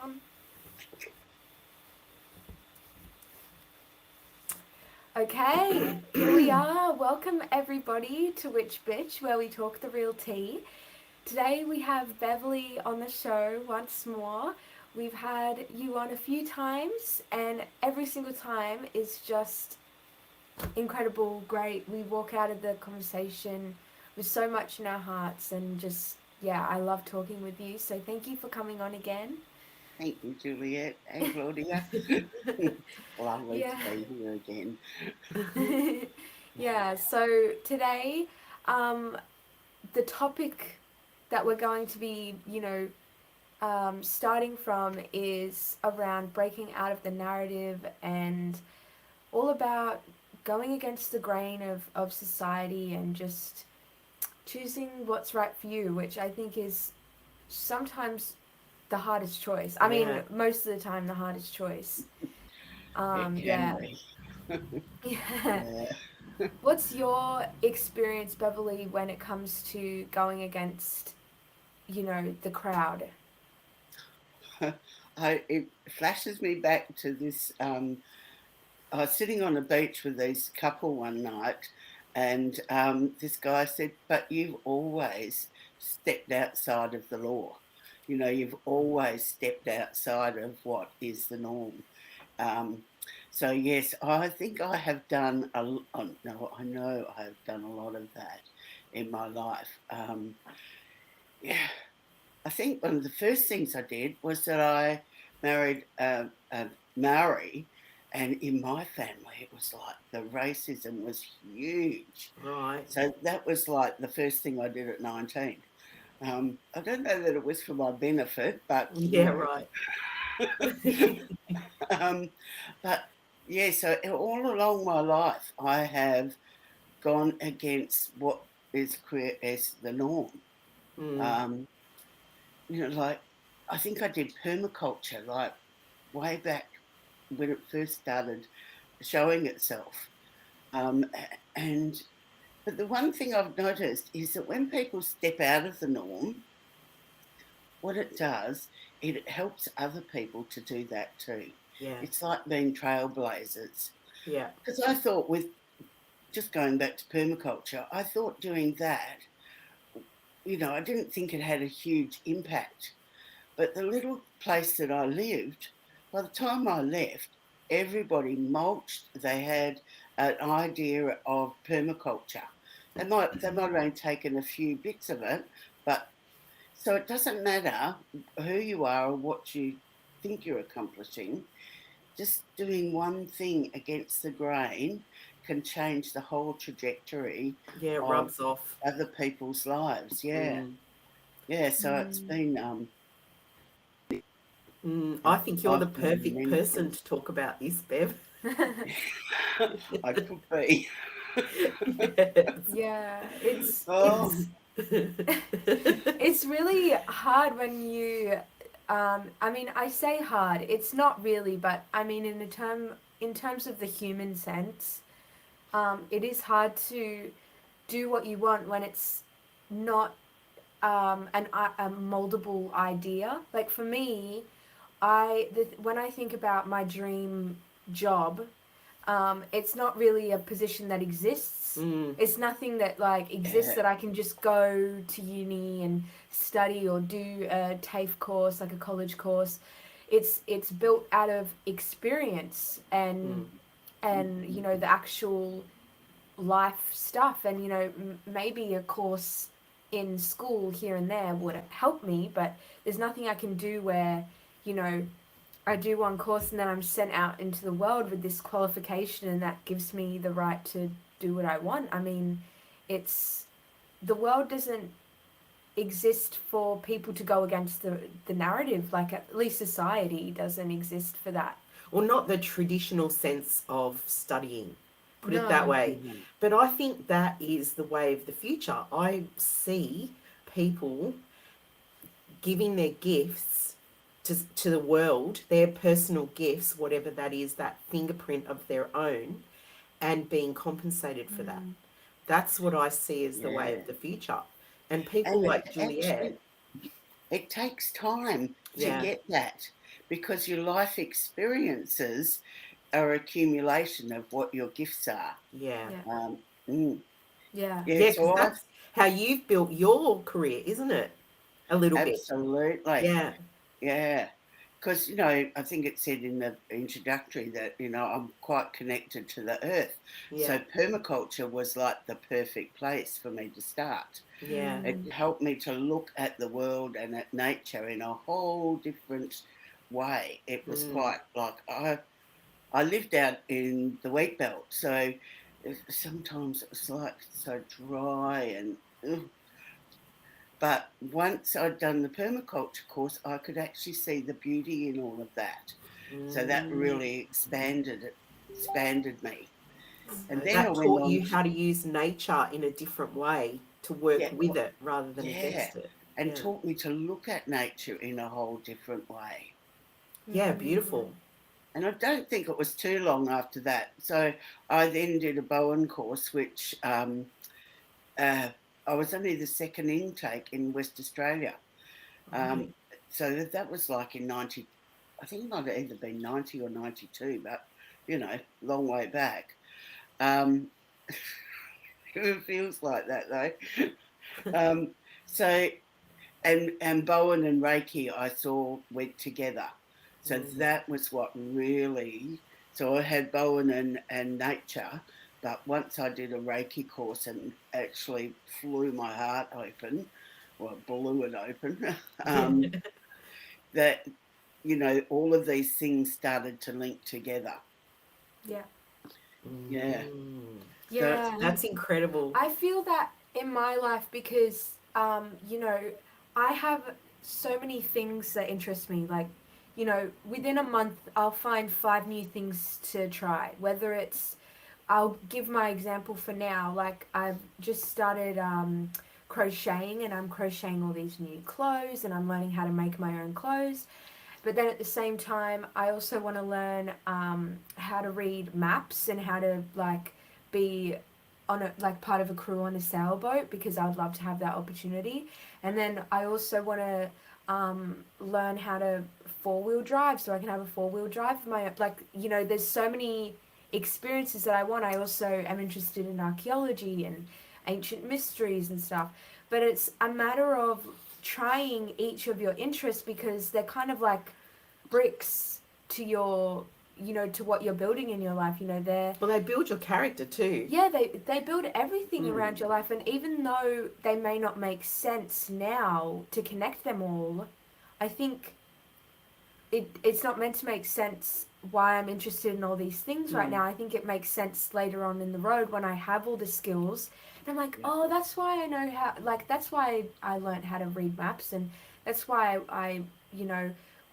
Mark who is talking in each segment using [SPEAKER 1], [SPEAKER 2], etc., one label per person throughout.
[SPEAKER 1] Um, Okay, here we are. Welcome everybody to Witch Bitch, where we talk the real tea. Today we have Beverley on the show once more. We've had you on a few times, and every single time is just incredible, great. We walk out of the conversation with so much in our hearts, and just, yeah, I love talking with you. So thank you for coming on again.
[SPEAKER 2] Thank you, Juliet and Claudia. Lovely to
[SPEAKER 1] Yeah.
[SPEAKER 2] be here again.
[SPEAKER 1] Yeah, so today, um, the topic that we're going to be, starting from is around breaking out of the narrative and all about going against the grain of society and just choosing what's right for you, which I think is sometimes the hardest choice. I mean,
[SPEAKER 3] Yeah.
[SPEAKER 1] most of the time, the hardest choice.
[SPEAKER 2] It can
[SPEAKER 1] Yeah.
[SPEAKER 2] be.
[SPEAKER 1] Yeah.
[SPEAKER 2] Yeah.
[SPEAKER 1] What's your experience, Beverly, when it comes to going against, the crowd?
[SPEAKER 2] It flashes me back to this. I was sitting on a beach with this couple one night, and this guy said, "But you've always stepped outside of the law. You know, you've always stepped outside of what is the norm." Um, so yes, I think I have done no, I know I have done a lot of that in my life. Yeah, I think one of the first things I did was that I married a Maori, and in my family it was like the racism was huge.
[SPEAKER 3] Right.
[SPEAKER 2] So that was like the first thing I did at 19. I don't know that it was for my benefit, but
[SPEAKER 3] Yeah, right.
[SPEAKER 2] um, but yeah. So all along my life, I have gone against what is queer as the norm.
[SPEAKER 3] Mm.
[SPEAKER 2] Um, like I think I did permaculture like way back when it first started showing itself. Um, and but the one thing I've noticed is that when people step out of the norm, what it does, it helps other people to do that too.
[SPEAKER 3] Yeah.
[SPEAKER 2] It's like being trailblazers.
[SPEAKER 3] Yeah.
[SPEAKER 2] Because I thought, with just going back to permaculture, I thought doing that, I didn't think it had a huge impact. But the little place that I lived, by the time I left, everybody mulched. They had an idea of permaculture. They might have only taken a few bits of it, but so it doesn't matter who you are or what you think you're accomplishing. Just doing one thing against the grain can change the whole trajectory
[SPEAKER 3] Yeah, it
[SPEAKER 2] of
[SPEAKER 3] rubs off.
[SPEAKER 2] other people's lives. Yeah,
[SPEAKER 3] Mm.
[SPEAKER 2] yeah. So it's
[SPEAKER 1] Mm.
[SPEAKER 2] been
[SPEAKER 3] I think you're the
[SPEAKER 2] life in
[SPEAKER 3] perfect
[SPEAKER 2] many
[SPEAKER 3] person
[SPEAKER 2] things.
[SPEAKER 3] to talk about this, Bev.
[SPEAKER 2] I could be.
[SPEAKER 3] Yes.
[SPEAKER 1] Yeah,
[SPEAKER 2] Oh,
[SPEAKER 1] it's really hard when you I mean, I say hard. It's not really, but I mean in terms of the human sense, it is hard to do what you want when it's not a moldable idea. Like for me, when I think about my dream job, it's not really a position that exists.
[SPEAKER 3] Mm.
[SPEAKER 1] It's nothing that like exists
[SPEAKER 2] yeah,
[SPEAKER 1] that I can just go to uni and study or do a TAFE course, like a college course. It's built out of experience
[SPEAKER 3] Mm.
[SPEAKER 1] and the actual life stuff, and maybe a course in school here and there would help me, but there's nothing I can do where you know I do one course and then I'm sent out into the world with this qualification and that gives me the right to do what I want. I mean, it's the world doesn't exist for people to go against the narrative. Like at least society doesn't exist for that.
[SPEAKER 3] Well, not the traditional sense of studying, put it that
[SPEAKER 1] No.
[SPEAKER 3] way.
[SPEAKER 2] mhm,
[SPEAKER 3] But I think that is the way of the future. I see people giving their gifts to the world, their personal gifts, whatever that is, that fingerprint of their own, and being compensated for that.
[SPEAKER 1] Mm.
[SPEAKER 3] That's what I see as the way
[SPEAKER 2] yeah.
[SPEAKER 3] of the future. And people
[SPEAKER 2] And
[SPEAKER 3] like Juliet,
[SPEAKER 2] actually, it takes time to
[SPEAKER 3] yeah,
[SPEAKER 2] get that. because your life experiences are accumulation of what your gifts are.
[SPEAKER 3] Yeah.
[SPEAKER 1] Yeah.
[SPEAKER 2] Mm,
[SPEAKER 1] Yeah.
[SPEAKER 2] yeah,
[SPEAKER 3] Yeah, because
[SPEAKER 2] so I've
[SPEAKER 3] that's how you've built your career, isn't it? A little bit.
[SPEAKER 2] absolutely,
[SPEAKER 3] Yeah.
[SPEAKER 2] yeah. Because, I think it said in the introductory that, I'm quite connected to the earth.
[SPEAKER 3] Yeah.
[SPEAKER 2] So permaculture was like the perfect place for me to start.
[SPEAKER 3] Yeah.
[SPEAKER 2] It
[SPEAKER 1] Mm.
[SPEAKER 2] helped me to look at the world and at nature in a whole different way. It was
[SPEAKER 3] Mm.
[SPEAKER 2] quite like I lived out in the wheat belt, so sometimes it was like so dry and. Ugh. But once I'd done the permaculture course, I could actually see the beauty in all of that. So that
[SPEAKER 3] Mm.
[SPEAKER 2] really expanded me. And
[SPEAKER 3] So
[SPEAKER 2] then I
[SPEAKER 3] that
[SPEAKER 2] went
[SPEAKER 3] taught
[SPEAKER 2] on
[SPEAKER 3] you
[SPEAKER 2] to,
[SPEAKER 3] how to use nature in a different way to work
[SPEAKER 2] yeah,
[SPEAKER 3] with it rather than
[SPEAKER 2] yeah,
[SPEAKER 3] against it.
[SPEAKER 2] and
[SPEAKER 3] Yeah.
[SPEAKER 2] taught me to look at nature in a whole different way.
[SPEAKER 3] Yeah,
[SPEAKER 1] Mm.
[SPEAKER 3] beautiful.
[SPEAKER 2] And I don't think it was too long after that. So I then did a Bowen course, which uh, I was only the second intake in West Australia.
[SPEAKER 3] Right.
[SPEAKER 2] Um, so that was like in 90, I think it might have either been 90 or 92, but, long way back. Um, it feels like that though. Um, so, and Bowen and Reiki I saw went together. So
[SPEAKER 3] Mm.
[SPEAKER 2] that was what really, so I had Bowen and nature, but once I did a Reiki course and actually flew my heart open, or blew it open, that, all of these things started to link together.
[SPEAKER 1] Yeah.
[SPEAKER 2] Yeah.
[SPEAKER 3] Mm.
[SPEAKER 2] So it's
[SPEAKER 1] Yeah.
[SPEAKER 2] good.
[SPEAKER 3] That's incredible.
[SPEAKER 1] I feel that in my life because, I have so many things that interest me. Like, within a month, I'll find 5 new things to try. Whether it's, I'll give my example for now. Like, I've just started crocheting, and I'm crocheting all these new clothes, and I'm learning how to make my own clothes. But then at the same time, I also want to learn how to read maps and how to be on a part of a crew on a sailboat, because I would love to have that opportunity. And then I also want to learn how to 4-wheel drive, so I can have a 4-wheel drive for my there's so many experiences that I want. I also am interested in archaeology and ancient mysteries and stuff. But it's a matter of trying each of your interests, because they're kind of like bricks to your to what you're building in your life. They're
[SPEAKER 3] Well, they build your character too.
[SPEAKER 1] yeah, they build everything
[SPEAKER 3] Mm.
[SPEAKER 1] around your life. And even though they may not make sense now to connect them all, I think it's not meant to make sense why I'm interested in all these things right
[SPEAKER 3] Mm.
[SPEAKER 1] now. I think it makes sense later on in the road when I have all the skills. And I'm like,
[SPEAKER 3] Yeah.
[SPEAKER 1] oh, that's why I know how, that's why I learned how to read maps. And that's why I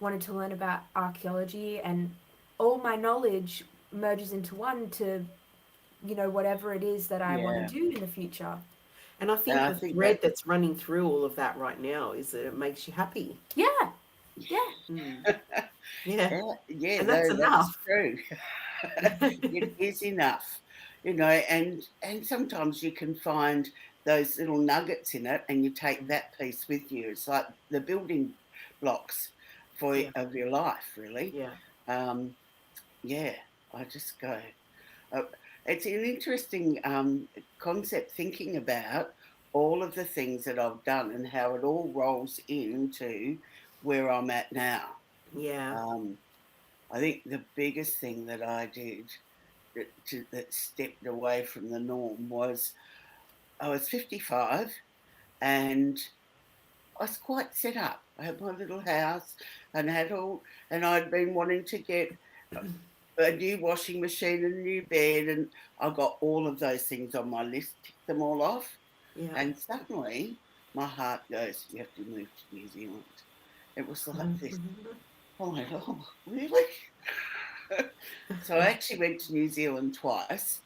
[SPEAKER 1] wanted to learn about archaeology. And all my knowledge merges into one to, whatever it is that I want to
[SPEAKER 2] Yeah.
[SPEAKER 1] do in the future.
[SPEAKER 3] And I
[SPEAKER 2] And
[SPEAKER 3] think
[SPEAKER 2] I
[SPEAKER 3] the
[SPEAKER 2] think
[SPEAKER 3] thread
[SPEAKER 2] that,
[SPEAKER 3] that's running through all of that right now is that it makes you happy.
[SPEAKER 1] Yeah, yeah.
[SPEAKER 3] Mm. Yeah.
[SPEAKER 2] yeah,
[SPEAKER 3] And that's
[SPEAKER 2] no, that's
[SPEAKER 3] enough.
[SPEAKER 2] true. It is enough, and sometimes you can find those little nuggets in it, and you take that piece with you. It's like the building blocks
[SPEAKER 3] Yeah.
[SPEAKER 2] of your life, really.
[SPEAKER 3] Yeah.
[SPEAKER 2] Um, yeah, I just go. Uh, it's an interesting concept, thinking about all of the things that I've done and how it all rolls into where I'm at now.
[SPEAKER 3] Yeah.
[SPEAKER 2] Um, I think the biggest thing that I did that stepped away from the norm was I was 55 and I was quite set up. I had my little house and I'd been wanting to get a new washing machine and a new bed, and I got all of those things on my list, ticked them all off,
[SPEAKER 3] Yeah.
[SPEAKER 2] and suddenly my heart goes, "You have to move to New Zealand." It was like this. Oh my God, oh, really? So I actually went to New Zealand twice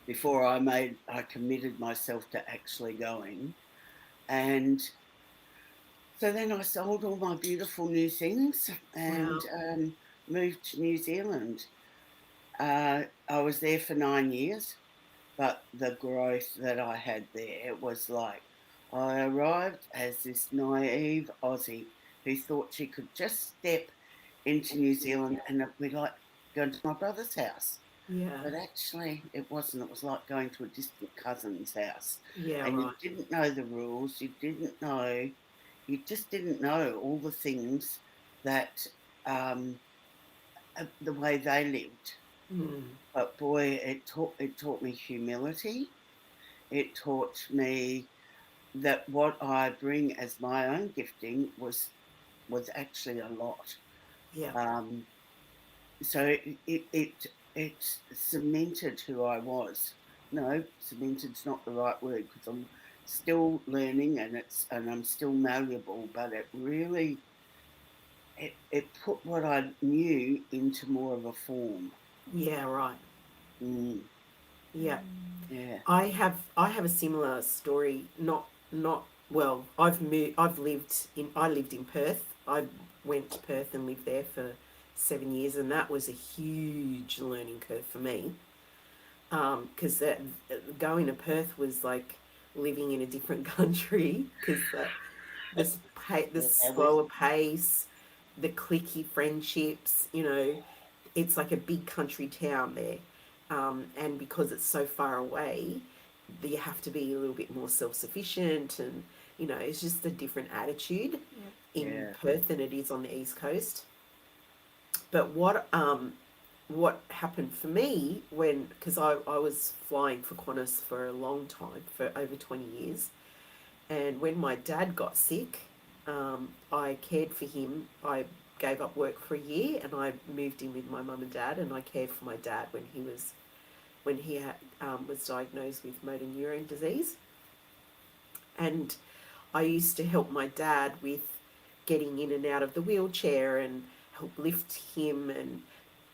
[SPEAKER 2] before I committed myself to actually going. And so then I sold all my beautiful new things and
[SPEAKER 3] Wow.
[SPEAKER 2] moved to New Zealand. I was there for 9 years, but the growth that I had there was like I arrived as this naive Aussie who thought she could just step into New Zealand and it'd be like going to my brother's house.
[SPEAKER 3] Yeah.
[SPEAKER 2] But actually, it wasn't. It was like going to a distant cousin's house.
[SPEAKER 3] Yeah,
[SPEAKER 2] And
[SPEAKER 3] right.
[SPEAKER 2] you didn't know the rules. You just didn't know all the things that, the way they lived.
[SPEAKER 3] Mm.
[SPEAKER 2] But boy, it taught me humility. It taught me that what I bring as my own gifting was actually a lot.
[SPEAKER 3] Yeah.
[SPEAKER 2] Um, so it cemented who I was. No, cemented's not the right word because I'm still learning and I'm still malleable. But it really it put what I knew into more of a form.
[SPEAKER 3] Yeah, right.
[SPEAKER 2] Mm,
[SPEAKER 3] Yeah.
[SPEAKER 2] yeah.
[SPEAKER 3] I have a similar story. Not well. I lived in Perth. I went to Perth and lived there for 7 years, and that was a huge learning curve for me. Because that going to Perth was like living in a different country. Because the
[SPEAKER 2] Okay, with
[SPEAKER 3] slower pace, the cliquey friendships. It's like a big country town there, and because it's so far away, you have to be a little bit more self-sufficient, and it's just a different attitude in
[SPEAKER 2] yeah.
[SPEAKER 3] Perth than it is on the East Coast. But what happened for me when, because I was flying for Qantas for a long time, for over 20 years, and when my dad got sick, I cared for him. I gave up work for a year and I moved in with my mum and dad, and I cared for my dad when he was diagnosed with motor neurone disease. And I used to help my dad with getting in and out of the wheelchair and help lift him and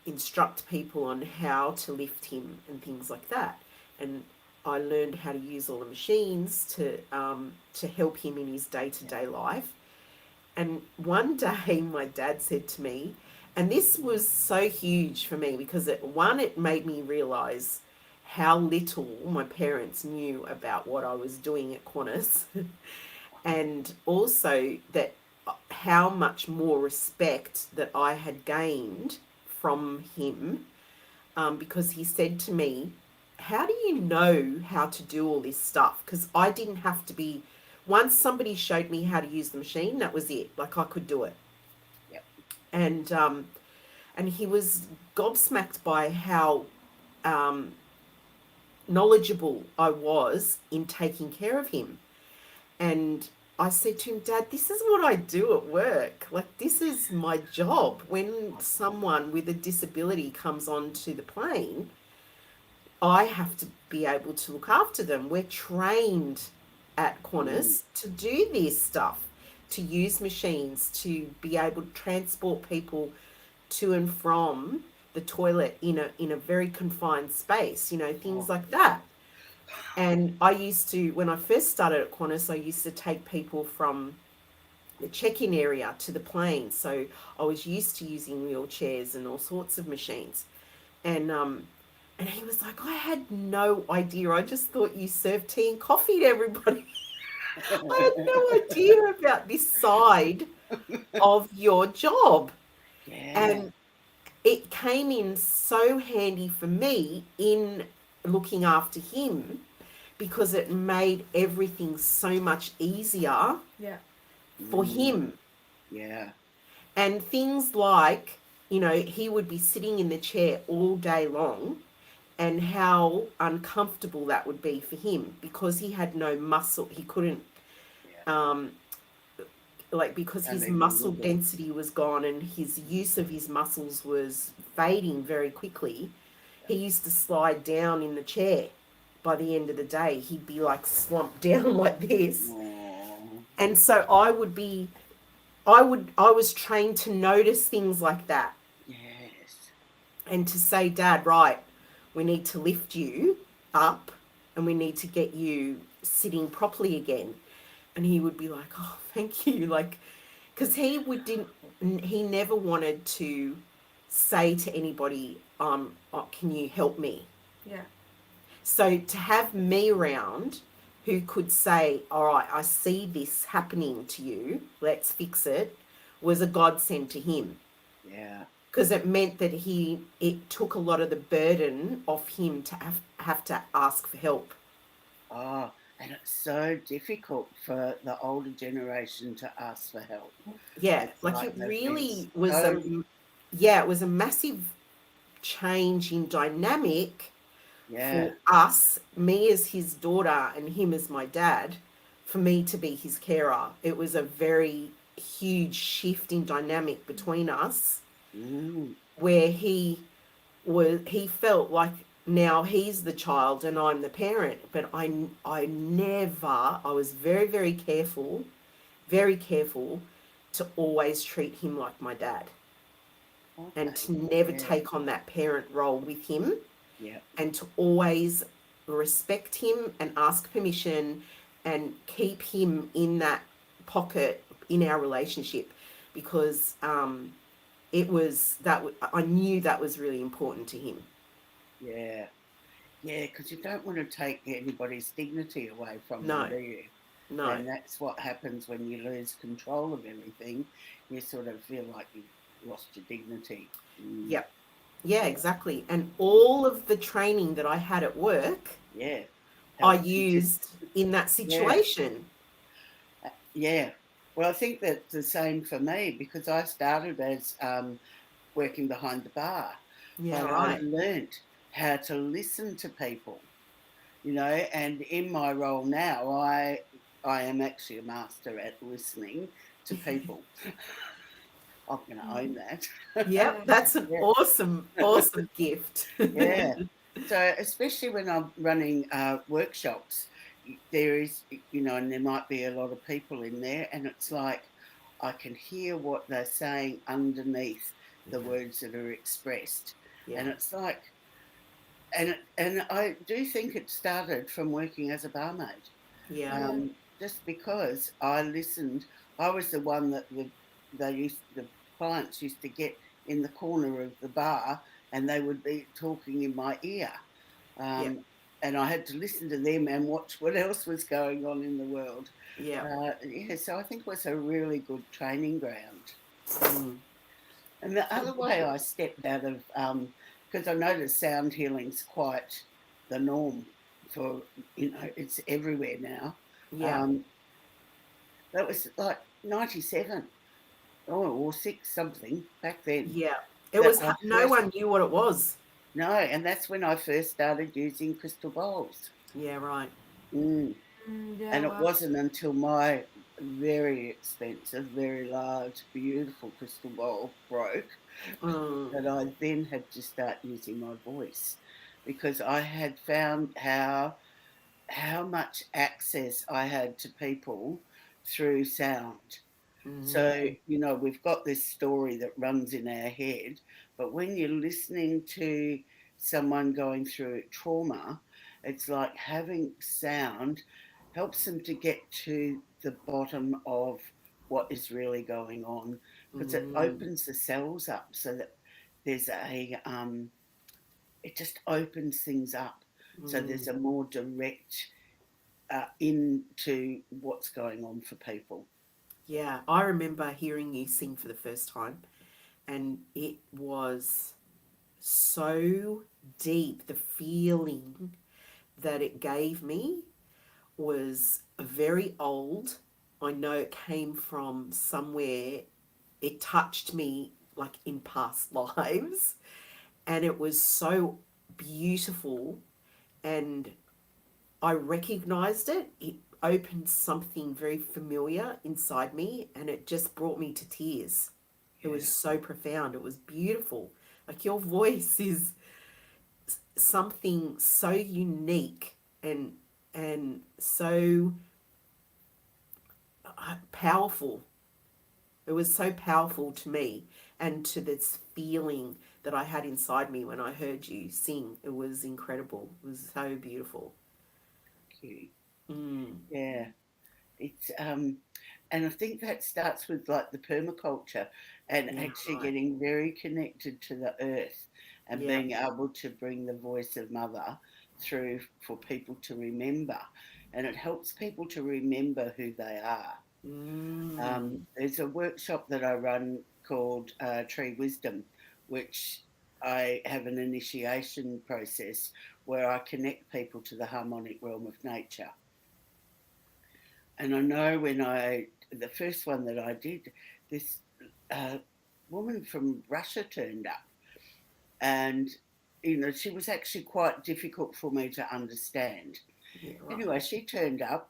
[SPEAKER 3] instruct people on how to lift him and things like that. And I learned how to use all the machines to help him in his day to day life. And one day, my dad said to me, and this was so huge for me because it made me realize how little my parents knew about what I was doing at Qantas, and also that how much more respect that I had gained from him, because he said to me, how do you know how to do all this stuff? Because I didn't have to be, once somebody showed me how to use the machine, that was it. Like I could do it.
[SPEAKER 2] Yep.
[SPEAKER 3] And he was gobsmacked by how um, knowledgeable I was in taking care of him. And I said to him, Dad, this is what I do at work. Like, this is my job. When someone with a disability comes onto the plane, I have to be able to look after them. We're trained at
[SPEAKER 2] Mm,
[SPEAKER 3] Qantas to do this stuff, to use machines, to be able to transport people to and from the toilet in a very confined space, things
[SPEAKER 2] oh,
[SPEAKER 3] like that. And I used to, when I first started at Qantas, I used to take people from the check-in area to the plane. So I was used to using wheelchairs and all sorts of machines. And he was like, I had no idea. I just thought you served tea and coffee to everybody. I had no idea about this side of your job.
[SPEAKER 2] yeah.
[SPEAKER 3] And it came in so handy for me in looking after him because it made everything so much easier
[SPEAKER 1] Yeah.
[SPEAKER 3] for
[SPEAKER 2] Mm,
[SPEAKER 3] him.
[SPEAKER 2] yeah.
[SPEAKER 3] And things like, he would be sitting in the chair all day long, and how uncomfortable that would be for him because he had no muscle. He couldn't,
[SPEAKER 2] Yeah.
[SPEAKER 3] um, because
[SPEAKER 2] Can't
[SPEAKER 3] his
[SPEAKER 2] even
[SPEAKER 3] muscle
[SPEAKER 2] wiggle.
[SPEAKER 3] density was gone and his use of his muscles was fading very quickly. He used to slide down in the chair. By the end of the day, he'd be like slumped down like this.
[SPEAKER 2] Oh,
[SPEAKER 3] And so I was trained to notice things like that
[SPEAKER 2] yes.
[SPEAKER 3] and to say, Dad, right, we need to lift you up and we need to get you sitting properly again. And he would be like, oh, thank you. Like, because he never wanted to say to anybody, oh, can you help me?
[SPEAKER 1] Yeah.
[SPEAKER 3] So to have me around who could say, all right, I see this happening to you, let's fix it, was a godsend to him,
[SPEAKER 2] Yeah.
[SPEAKER 3] because it meant that it took a lot of the burden off him to have to ask for help.
[SPEAKER 2] Oh, and it's so difficult for the older generation to ask for help.
[SPEAKER 3] Yeah,
[SPEAKER 2] It's
[SPEAKER 3] like
[SPEAKER 2] like
[SPEAKER 3] it
[SPEAKER 2] they've been
[SPEAKER 3] really was
[SPEAKER 2] so,
[SPEAKER 3] yeah, it was a massive change in dynamic
[SPEAKER 2] yeah,
[SPEAKER 3] for us, me as his daughter and him as my dad, for me to be his carer. It was a very huge shift in dynamic between us,
[SPEAKER 2] mm,
[SPEAKER 3] where he felt like now he's the child and I'm the parent, but I was very careful to always treat him like my dad, and
[SPEAKER 2] okay,
[SPEAKER 3] to never
[SPEAKER 2] yeah,
[SPEAKER 3] take on that parent role with him,
[SPEAKER 2] yeah,
[SPEAKER 3] and to always respect him and ask permission and keep him in that pocket in our relationship, because it was that I knew that was really important to him.
[SPEAKER 2] yeah, yeah, because you don't want to take anybody's dignity away from them,
[SPEAKER 3] No,
[SPEAKER 2] do you?
[SPEAKER 3] no.
[SPEAKER 2] And that's what happens when you lose control of everything. You sort of feel like you've lost your dignity. Mm,
[SPEAKER 3] Yep. Yeah, exactly. And all of the training that I had at work,
[SPEAKER 2] yeah,
[SPEAKER 3] I
[SPEAKER 2] helps you to,
[SPEAKER 3] used in that
[SPEAKER 2] yeah,
[SPEAKER 3] situation.
[SPEAKER 2] yeah. Well, I think that's the same for me because I started as working behind the bar,
[SPEAKER 3] Yeah,
[SPEAKER 2] but I
[SPEAKER 3] right.
[SPEAKER 2] learnt how to listen to people, you know, and in my role now, I am actually a master at listening to people. I'm going to own that.
[SPEAKER 3] Yep, that's an
[SPEAKER 2] Yeah,
[SPEAKER 3] awesome, awesome gift.
[SPEAKER 2] yeah. So especially when I'm running workshops, there is, you know, and there might be a lot of people in there, and it's like I can hear what they're saying underneath the
[SPEAKER 3] Yeah,
[SPEAKER 2] words that are expressed, and
[SPEAKER 3] yeah,
[SPEAKER 2] it's like, and I do think it started from working as a barmaid,
[SPEAKER 3] yeah.
[SPEAKER 1] Yeah.
[SPEAKER 2] just because I listened. I was the one that the clients used to get in the corner of the bar, and they would be talking in my ear,
[SPEAKER 3] Yeah,
[SPEAKER 2] um, and I had to listen to them and watch what else was going on in the world.
[SPEAKER 3] yeah.
[SPEAKER 2] Yeah, so I think it was a really good training ground.
[SPEAKER 3] Mm.
[SPEAKER 2] And the other way I stepped out of, because I noticed sound healing's quite the norm for, you know, it's everywhere now.
[SPEAKER 3] Yeah,
[SPEAKER 2] Um, that was like 97 or 6 something back then.
[SPEAKER 3] yeah. It
[SPEAKER 2] That
[SPEAKER 3] was,
[SPEAKER 2] I
[SPEAKER 3] no
[SPEAKER 2] first,
[SPEAKER 3] one knew what it was.
[SPEAKER 2] no, and that's when I first started using crystal bowls.
[SPEAKER 3] Yeah, right.
[SPEAKER 2] Mm.
[SPEAKER 1] Yeah.
[SPEAKER 2] And it
[SPEAKER 1] Wow.
[SPEAKER 2] wasn't until my very expensive, very large, beautiful crystal bowl broke
[SPEAKER 3] Mm,
[SPEAKER 2] that I then had to start using my voice because I had found how much access I had to people through sound. So,
[SPEAKER 3] mm,
[SPEAKER 2] you know, we've got this story that runs in our head, but when you're listening to someone going through trauma, it's like having sound helps them to get to the bottom of what is really going on because it
[SPEAKER 3] mm,
[SPEAKER 2] opens the cells up so that there's it just opens things up. So there's
[SPEAKER 3] mm.
[SPEAKER 2] a more direct into what's going on for people.
[SPEAKER 3] Yeah, I remember hearing you sing for the first time, and it was so deep. The feeling that it gave me was very old. I know it came from somewhere, it touched me like in past lives, and it was so beautiful, and I recognized it. It opened something very familiar inside me, and it just brought me to tears. It was
[SPEAKER 2] Yeah.
[SPEAKER 3] so profound. It was beautiful. Like your voice is something so unique and so powerful. It was so powerful to me, and to this feeling that I had inside me when I heard you sing. It was incredible. It was so beautiful.
[SPEAKER 2] Cute.
[SPEAKER 3] Mm,
[SPEAKER 2] Yeah. It's and I think that starts with like the permaculture and
[SPEAKER 3] yeah,
[SPEAKER 2] actually
[SPEAKER 3] right.
[SPEAKER 2] getting very connected to the earth and
[SPEAKER 3] Yeah,
[SPEAKER 2] being able to bring the voice of mother through for people to remember. And it helps people to remember who they are.
[SPEAKER 3] Mm.
[SPEAKER 2] There's a workshop that I run called Tree Wisdom, which I have an initiation process where I connect people to the harmonic realm of nature. And I know the first one that I did, this uh, woman from Russia turned up, and she was actually quite difficult for me to understand.
[SPEAKER 3] Yeah, right.
[SPEAKER 2] Anyway, she turned up,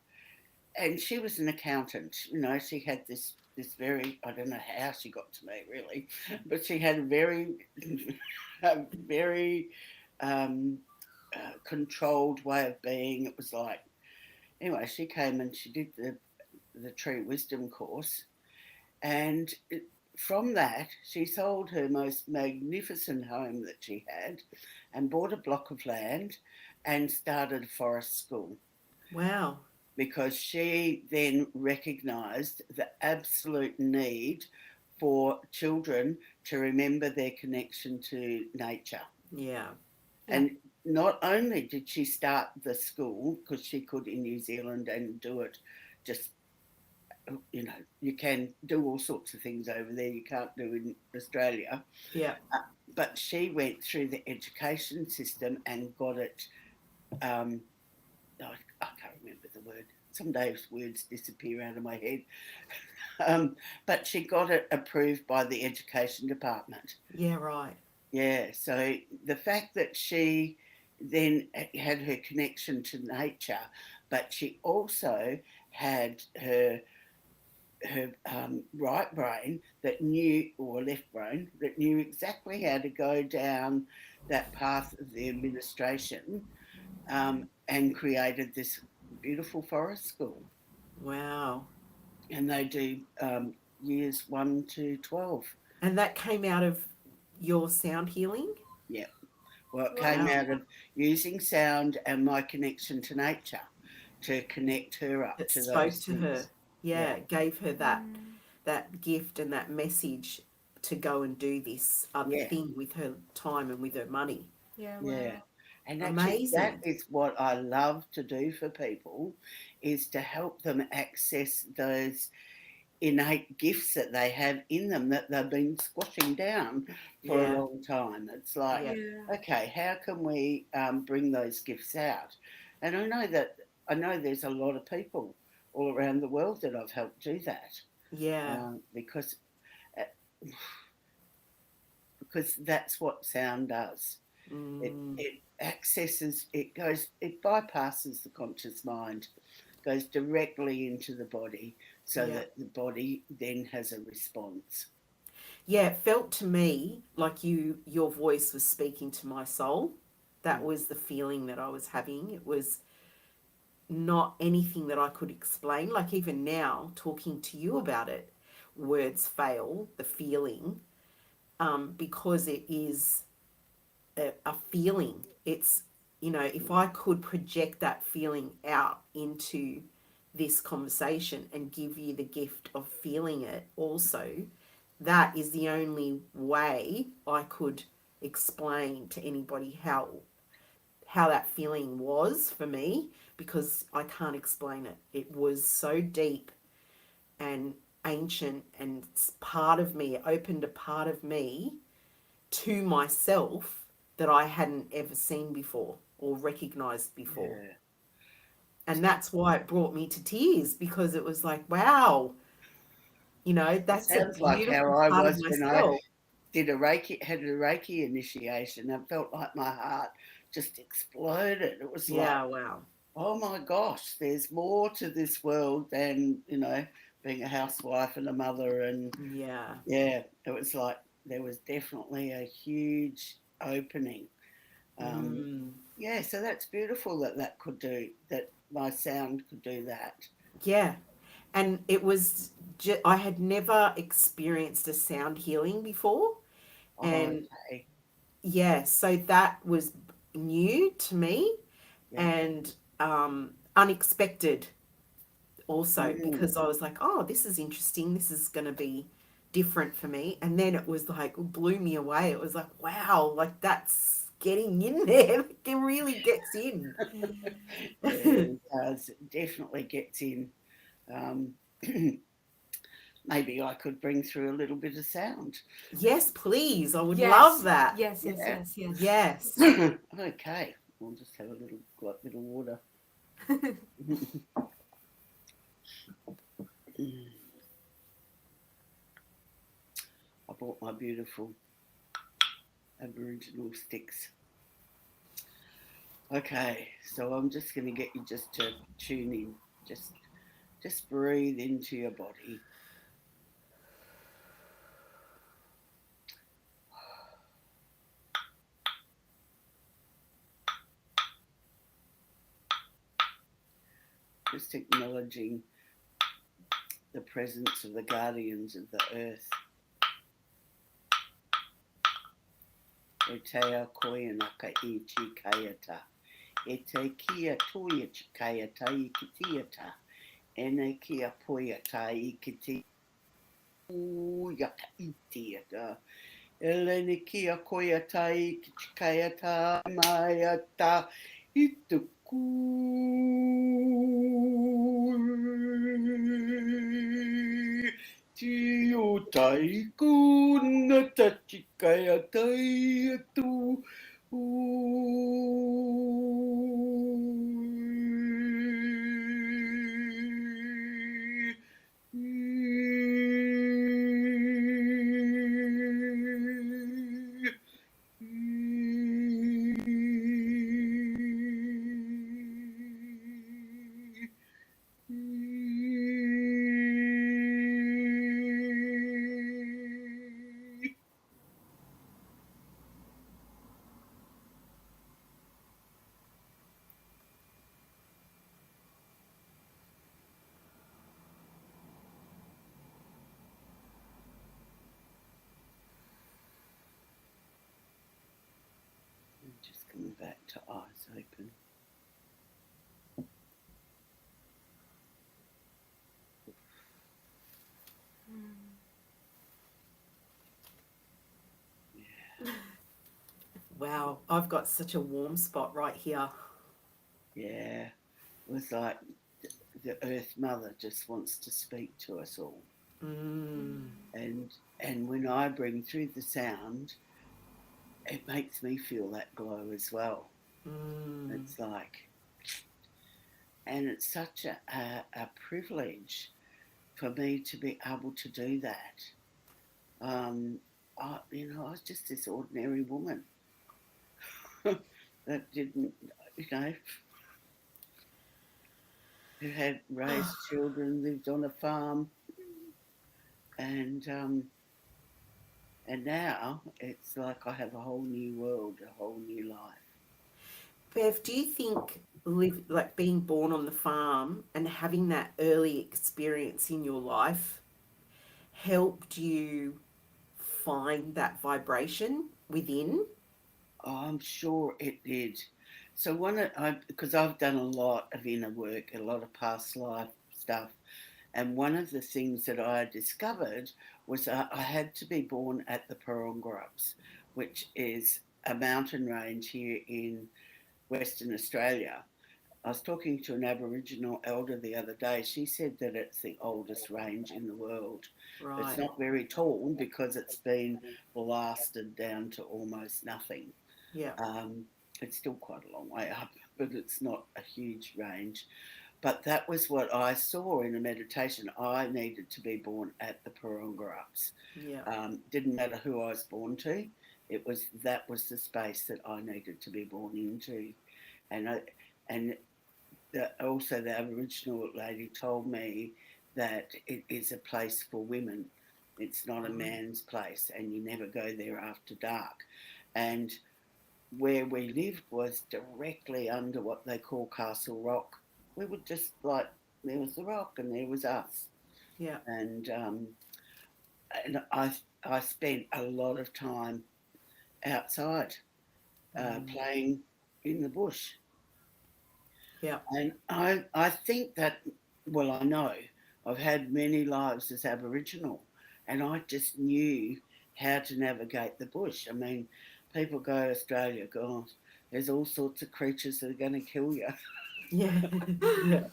[SPEAKER 2] and she was an accountant. She had this very, I don't know how she got to me really, but she had a very a very controlled way of being. It was like, anyway, she came and she did the True Wisdom course, and from that, she sold her most magnificent home that she had and bought a block of land and started a forest school,
[SPEAKER 3] Wow.
[SPEAKER 2] because she then recognised the absolute need for children to remember their connection to nature.
[SPEAKER 3] Yeah.
[SPEAKER 1] Yeah.
[SPEAKER 2] And not only did she start the school, because she could in New Zealand and do it just, you can do all sorts of things over there you can't do in Australia.
[SPEAKER 3] Yeah.
[SPEAKER 2] Uh, but she went through the education system and got it. Um, I can't remember the word. Some days words disappear out of my head. But she got it approved by the education department.
[SPEAKER 3] Yeah, right.
[SPEAKER 2] Yeah, so the fact that she then had her connection to nature, but she also had her right brain that knew, or left brain that knew exactly how to go down that path of the administration, and created this beautiful forest school.
[SPEAKER 3] Wow.
[SPEAKER 2] And they do years 1 to 12.
[SPEAKER 3] And that came out of your sound healing?
[SPEAKER 2] Yeah. Well, it came
[SPEAKER 3] Wow.
[SPEAKER 2] out of using sound and my connection to nature to connect her up
[SPEAKER 3] It
[SPEAKER 2] to
[SPEAKER 3] spoke
[SPEAKER 2] those
[SPEAKER 3] to her.
[SPEAKER 2] things.
[SPEAKER 3] Yeah,
[SPEAKER 2] Yeah.
[SPEAKER 3] it gave her
[SPEAKER 1] Mm.
[SPEAKER 3] that gift and that message to go and do this other
[SPEAKER 2] Yeah.
[SPEAKER 3] thing with her time and with her money.
[SPEAKER 1] Yeah,
[SPEAKER 2] Yeah.
[SPEAKER 1] wow.
[SPEAKER 2] And actually, that
[SPEAKER 3] Amazing.
[SPEAKER 2] is what I love to do for people, is to help them access those innate gifts that they have in them that they've been squashing down for a
[SPEAKER 3] Yeah.
[SPEAKER 2] long time. It's like,
[SPEAKER 3] Yeah.
[SPEAKER 1] Yeah.
[SPEAKER 2] okay, how can we bring those gifts out? And I know there's a lot of people all around the world that I've helped do that,
[SPEAKER 3] Yeah.
[SPEAKER 2] because uh, because that's what sound does.
[SPEAKER 3] Mm,
[SPEAKER 2] It accesses, it bypasses the conscious mind, goes directly into the body, so
[SPEAKER 3] yeah.
[SPEAKER 2] that the body then has a response.
[SPEAKER 3] Yeah, it felt to me like your voice was speaking to my soul. That
[SPEAKER 2] Mm.
[SPEAKER 3] was the feeling that I was having. It was not anything that I could explain. Like even now, talking to you about it, words fail, the feeling, because it is a feeling. It's, if I could project that feeling out into this conversation and give you the gift of feeling it also, that is the only way I could explain to anybody how that feeling was for me, because I can't explain it. It was so deep and ancient, and it's part of me. It opened a part of me to myself that I hadn't ever seen before or recognized before.
[SPEAKER 2] Yeah.
[SPEAKER 3] And that's why it brought me to tears, because it was like, wow,
[SPEAKER 2] It
[SPEAKER 3] that's a
[SPEAKER 2] sounds like how
[SPEAKER 3] beautiful
[SPEAKER 2] I
[SPEAKER 3] part of
[SPEAKER 2] was when I
[SPEAKER 3] myself.
[SPEAKER 2] had a Reiki initiation. I felt like my heart just exploded. It was like,
[SPEAKER 3] Yeah, wow.
[SPEAKER 2] oh my gosh, there's more to this world than, being a housewife and a mother. And
[SPEAKER 3] Yeah.
[SPEAKER 2] yeah, it was like there was definitely a huge opening. Um,
[SPEAKER 3] Mm.
[SPEAKER 2] yeah, so that's beautiful that my sound could do that.
[SPEAKER 3] Yeah. And it was, I had never experienced a sound healing before.
[SPEAKER 2] Oh,
[SPEAKER 3] And
[SPEAKER 2] okay.
[SPEAKER 3] yeah, so that was new to me
[SPEAKER 2] Yeah.
[SPEAKER 3] and unexpected also,
[SPEAKER 2] Mm.
[SPEAKER 3] because I was like, oh, this is interesting. This is going to be different for me. And then it was like, it blew me away. It was like, wow, like that's getting in there. It really gets in.
[SPEAKER 1] Mm.
[SPEAKER 2] Yeah, it does. It definitely gets in. Um, maybe I could bring through a little bit of sound.
[SPEAKER 3] Yes, please. I would
[SPEAKER 1] Yes.
[SPEAKER 3] love that.
[SPEAKER 1] Yes, yes,
[SPEAKER 2] Yeah.
[SPEAKER 1] yes, yes.
[SPEAKER 3] Yes.
[SPEAKER 2] Okay, we'll just have a little water. I bought my beautiful Aboriginal sticks. Okay, so I'm just going to get you just to tune in. Just breathe into your body. Just acknowledging the presence of the guardians of the earth. E te koe naka I chi kaiata. E te kia toia chi kaiata I ki tiata. E nei kia poiata I ki ti uiaka I tiata. E lene kia koiata I ki chi kaiata maiata I tuku. Tio taiku na tachikaya tai tu. Just coming back to eyes open.
[SPEAKER 3] Wow, I've got such a warm spot right here.
[SPEAKER 2] Yeah, it was like the Earth Mother just wants to speak to us all.
[SPEAKER 3] Mm.
[SPEAKER 2] And when I bring through the sound, it makes me feel that glow as well.
[SPEAKER 3] Mm.
[SPEAKER 2] It's like, and it's such a privilege for me to be able to do that. I was just this ordinary woman that didn't, you know, who had raised children, lived on a farm, and now it's like I have a whole new world, a whole new life.
[SPEAKER 3] Bev, do you think like being born on the farm and having that early experience in your life helped you find that vibration within?
[SPEAKER 2] Oh, I'm sure it did. So because I've done a lot of inner work, a lot of past life stuff, and one of the things that I discovered was I had to be born at the Parongarups, which is a mountain range here in Western Australia. I was talking to an Aboriginal elder the other day. She said that it's the oldest range in the world. It's
[SPEAKER 3] Right.
[SPEAKER 2] not very tall because it's been blasted down to almost nothing.
[SPEAKER 3] Yeah.
[SPEAKER 2] Um, it's still quite a long way up, but it's not a huge range. But that was what I saw in a meditation. I needed to be born at the Parongarups.
[SPEAKER 3] Yeah.
[SPEAKER 2] Didn't matter who I was born to. That was the space that I needed to be born into, and and also the Aboriginal lady told me that it is a place for women. It's not a man's place, and you never go there after dark. And where we lived was directly under what they call Castle Rock. We would just like there was the rock and there was us,
[SPEAKER 3] Yeah.
[SPEAKER 2] and I spent a lot of time outside playing in the bush,
[SPEAKER 3] Yeah.
[SPEAKER 2] and I think that I know I've had many lives as Aboriginal, and I just knew how to navigate the bush. I mean, people go to Australia, God, there's all sorts of creatures that are going to kill you.
[SPEAKER 3] Yeah. Yeah.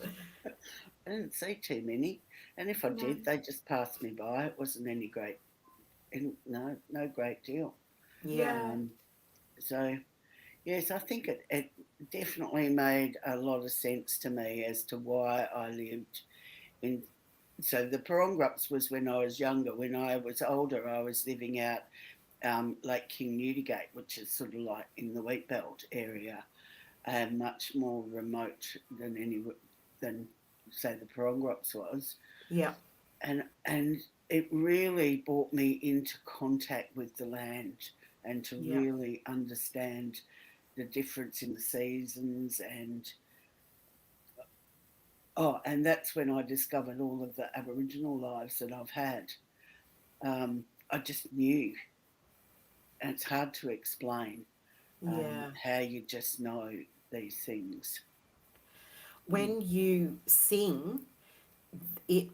[SPEAKER 2] I didn't see too many. And if I
[SPEAKER 1] No.
[SPEAKER 2] did, they just passed me by. It wasn't any great, no great deal.
[SPEAKER 3] Yeah.
[SPEAKER 1] Yeah.
[SPEAKER 2] Um, so yes, I think it definitely made a lot of sense to me as to why I lived in. So the Porongrups was when I was younger. When I was older, I was living out Lake King Newdigate, which is sort of like in the wheat belt area, and much more remote than say the Porongrups was.
[SPEAKER 3] Yeah.
[SPEAKER 2] And it really brought me into contact with the land and to
[SPEAKER 3] Yeah.
[SPEAKER 2] really understand the difference in the seasons. And that's when I discovered all of the Aboriginal lives that I've had. I just knew, and it's hard to explain
[SPEAKER 3] Yeah.
[SPEAKER 2] how you just know these things.
[SPEAKER 3] When you sing,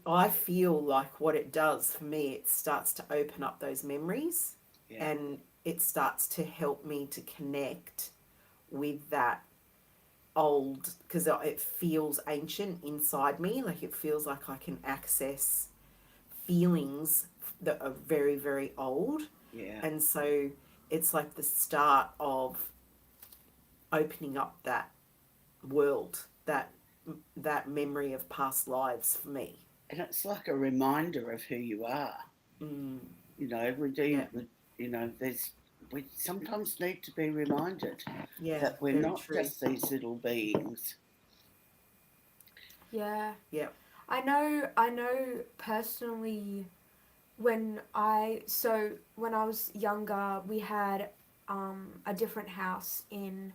[SPEAKER 3] I feel like what it does for me, it starts to open up those memories,
[SPEAKER 2] Yeah,
[SPEAKER 3] and it starts to help me to connect with that old, because it feels ancient inside me. Like it feels like I can access feelings that are very, very old.
[SPEAKER 2] yeah.
[SPEAKER 3] And so it's like the start of opening up that world, that memory of past lives for me.
[SPEAKER 2] And it's like a reminder of who you are.
[SPEAKER 3] Mm,
[SPEAKER 2] You know, we do,
[SPEAKER 3] yeah,
[SPEAKER 2] you know, we sometimes need to be reminded
[SPEAKER 3] yeah,
[SPEAKER 2] that we're
[SPEAKER 3] very
[SPEAKER 2] not
[SPEAKER 3] true.
[SPEAKER 2] just these little beings.
[SPEAKER 1] Yeah.
[SPEAKER 3] Yeah,
[SPEAKER 1] I know personally when I was younger, we had a different house in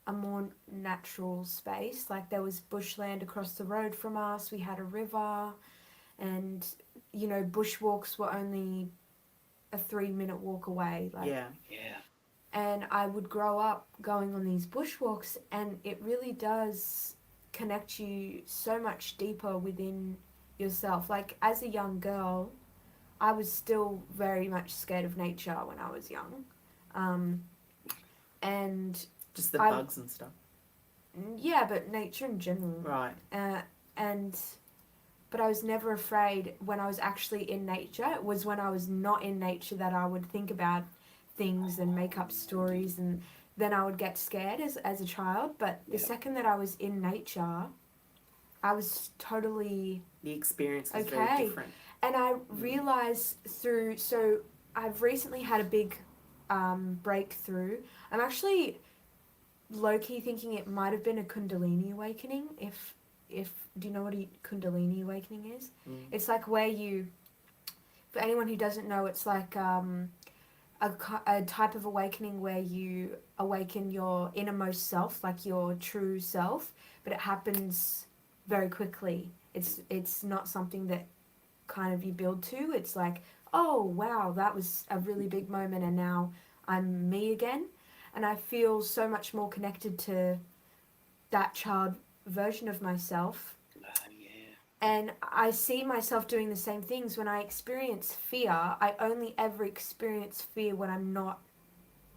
[SPEAKER 1] a more natural space. Like there was bushland across the road from us. We had a river, and bushwalks were only a 3-minute walk away. Like,
[SPEAKER 3] yeah,
[SPEAKER 2] Yeah,
[SPEAKER 1] and I would grow up going on these bushwalks, and it really does connect you so much deeper within yourself. Like as a young girl, I was still very much scared of nature when I was young. Um, and
[SPEAKER 3] just the
[SPEAKER 1] I,
[SPEAKER 3] bugs and stuff.
[SPEAKER 1] yeah, but nature in general.
[SPEAKER 3] Right.
[SPEAKER 1] Uh, and, but I was never afraid when I was actually in nature. It was when I was not in nature that I would think about things and make up stories, and then I would get scared as a child. But the
[SPEAKER 2] yeah,
[SPEAKER 1] second that I was in nature, I was totally
[SPEAKER 3] The experience was very
[SPEAKER 1] okay.
[SPEAKER 3] different.
[SPEAKER 1] And I realized so I've recently had a big breakthrough. I'm actually low key thinking it might have been a Kundalini awakening. If do you know what a Kundalini awakening is?
[SPEAKER 3] Mm.
[SPEAKER 1] It's like where you, for anyone who doesn't know, it's like a type of awakening where you awaken your innermost self, like your true self, but it happens very quickly. It's not something that kind of you build to. It's like, oh wow, that was a really big moment, and now I'm me again, and I feel so much more connected to that child version of myself.
[SPEAKER 2] yeah,
[SPEAKER 1] And I see myself doing the same things when I experience fear. I only ever experience fear when I'm not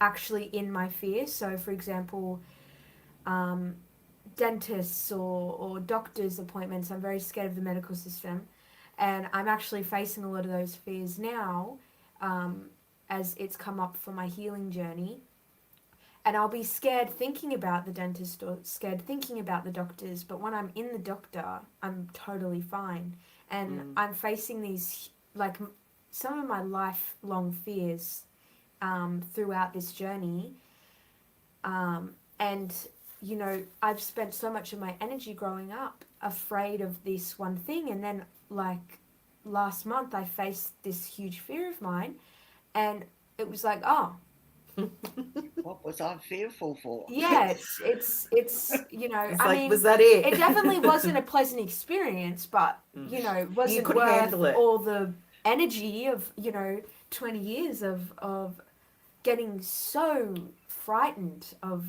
[SPEAKER 1] actually in my fear. So, for example, um, dentists or doctor's appointments, I'm very scared of the medical system. And I'm actually facing a lot of those fears now, um, as it's come up for my healing journey. And I'll be scared thinking about the dentist or scared thinking about the doctors, but when I'm in the doctor, I'm totally fine. And
[SPEAKER 3] Mm.
[SPEAKER 1] I'm facing these, like, some of my lifelong fears throughout this journey. And, I've spent so much of my energy growing up afraid of this one thing. And then, like, last month, I faced this huge fear of mine. And it was like, oh,
[SPEAKER 2] what was I fearful for?
[SPEAKER 1] yeah, it's
[SPEAKER 3] It's
[SPEAKER 1] I
[SPEAKER 3] like,
[SPEAKER 1] mean,
[SPEAKER 3] was that it?
[SPEAKER 1] it definitely wasn't a pleasant experience, but
[SPEAKER 3] Mm.
[SPEAKER 1] it
[SPEAKER 3] You
[SPEAKER 1] wasn't
[SPEAKER 3] could
[SPEAKER 1] worth
[SPEAKER 3] handle it.
[SPEAKER 1] all the energy of 20 years of getting so frightened of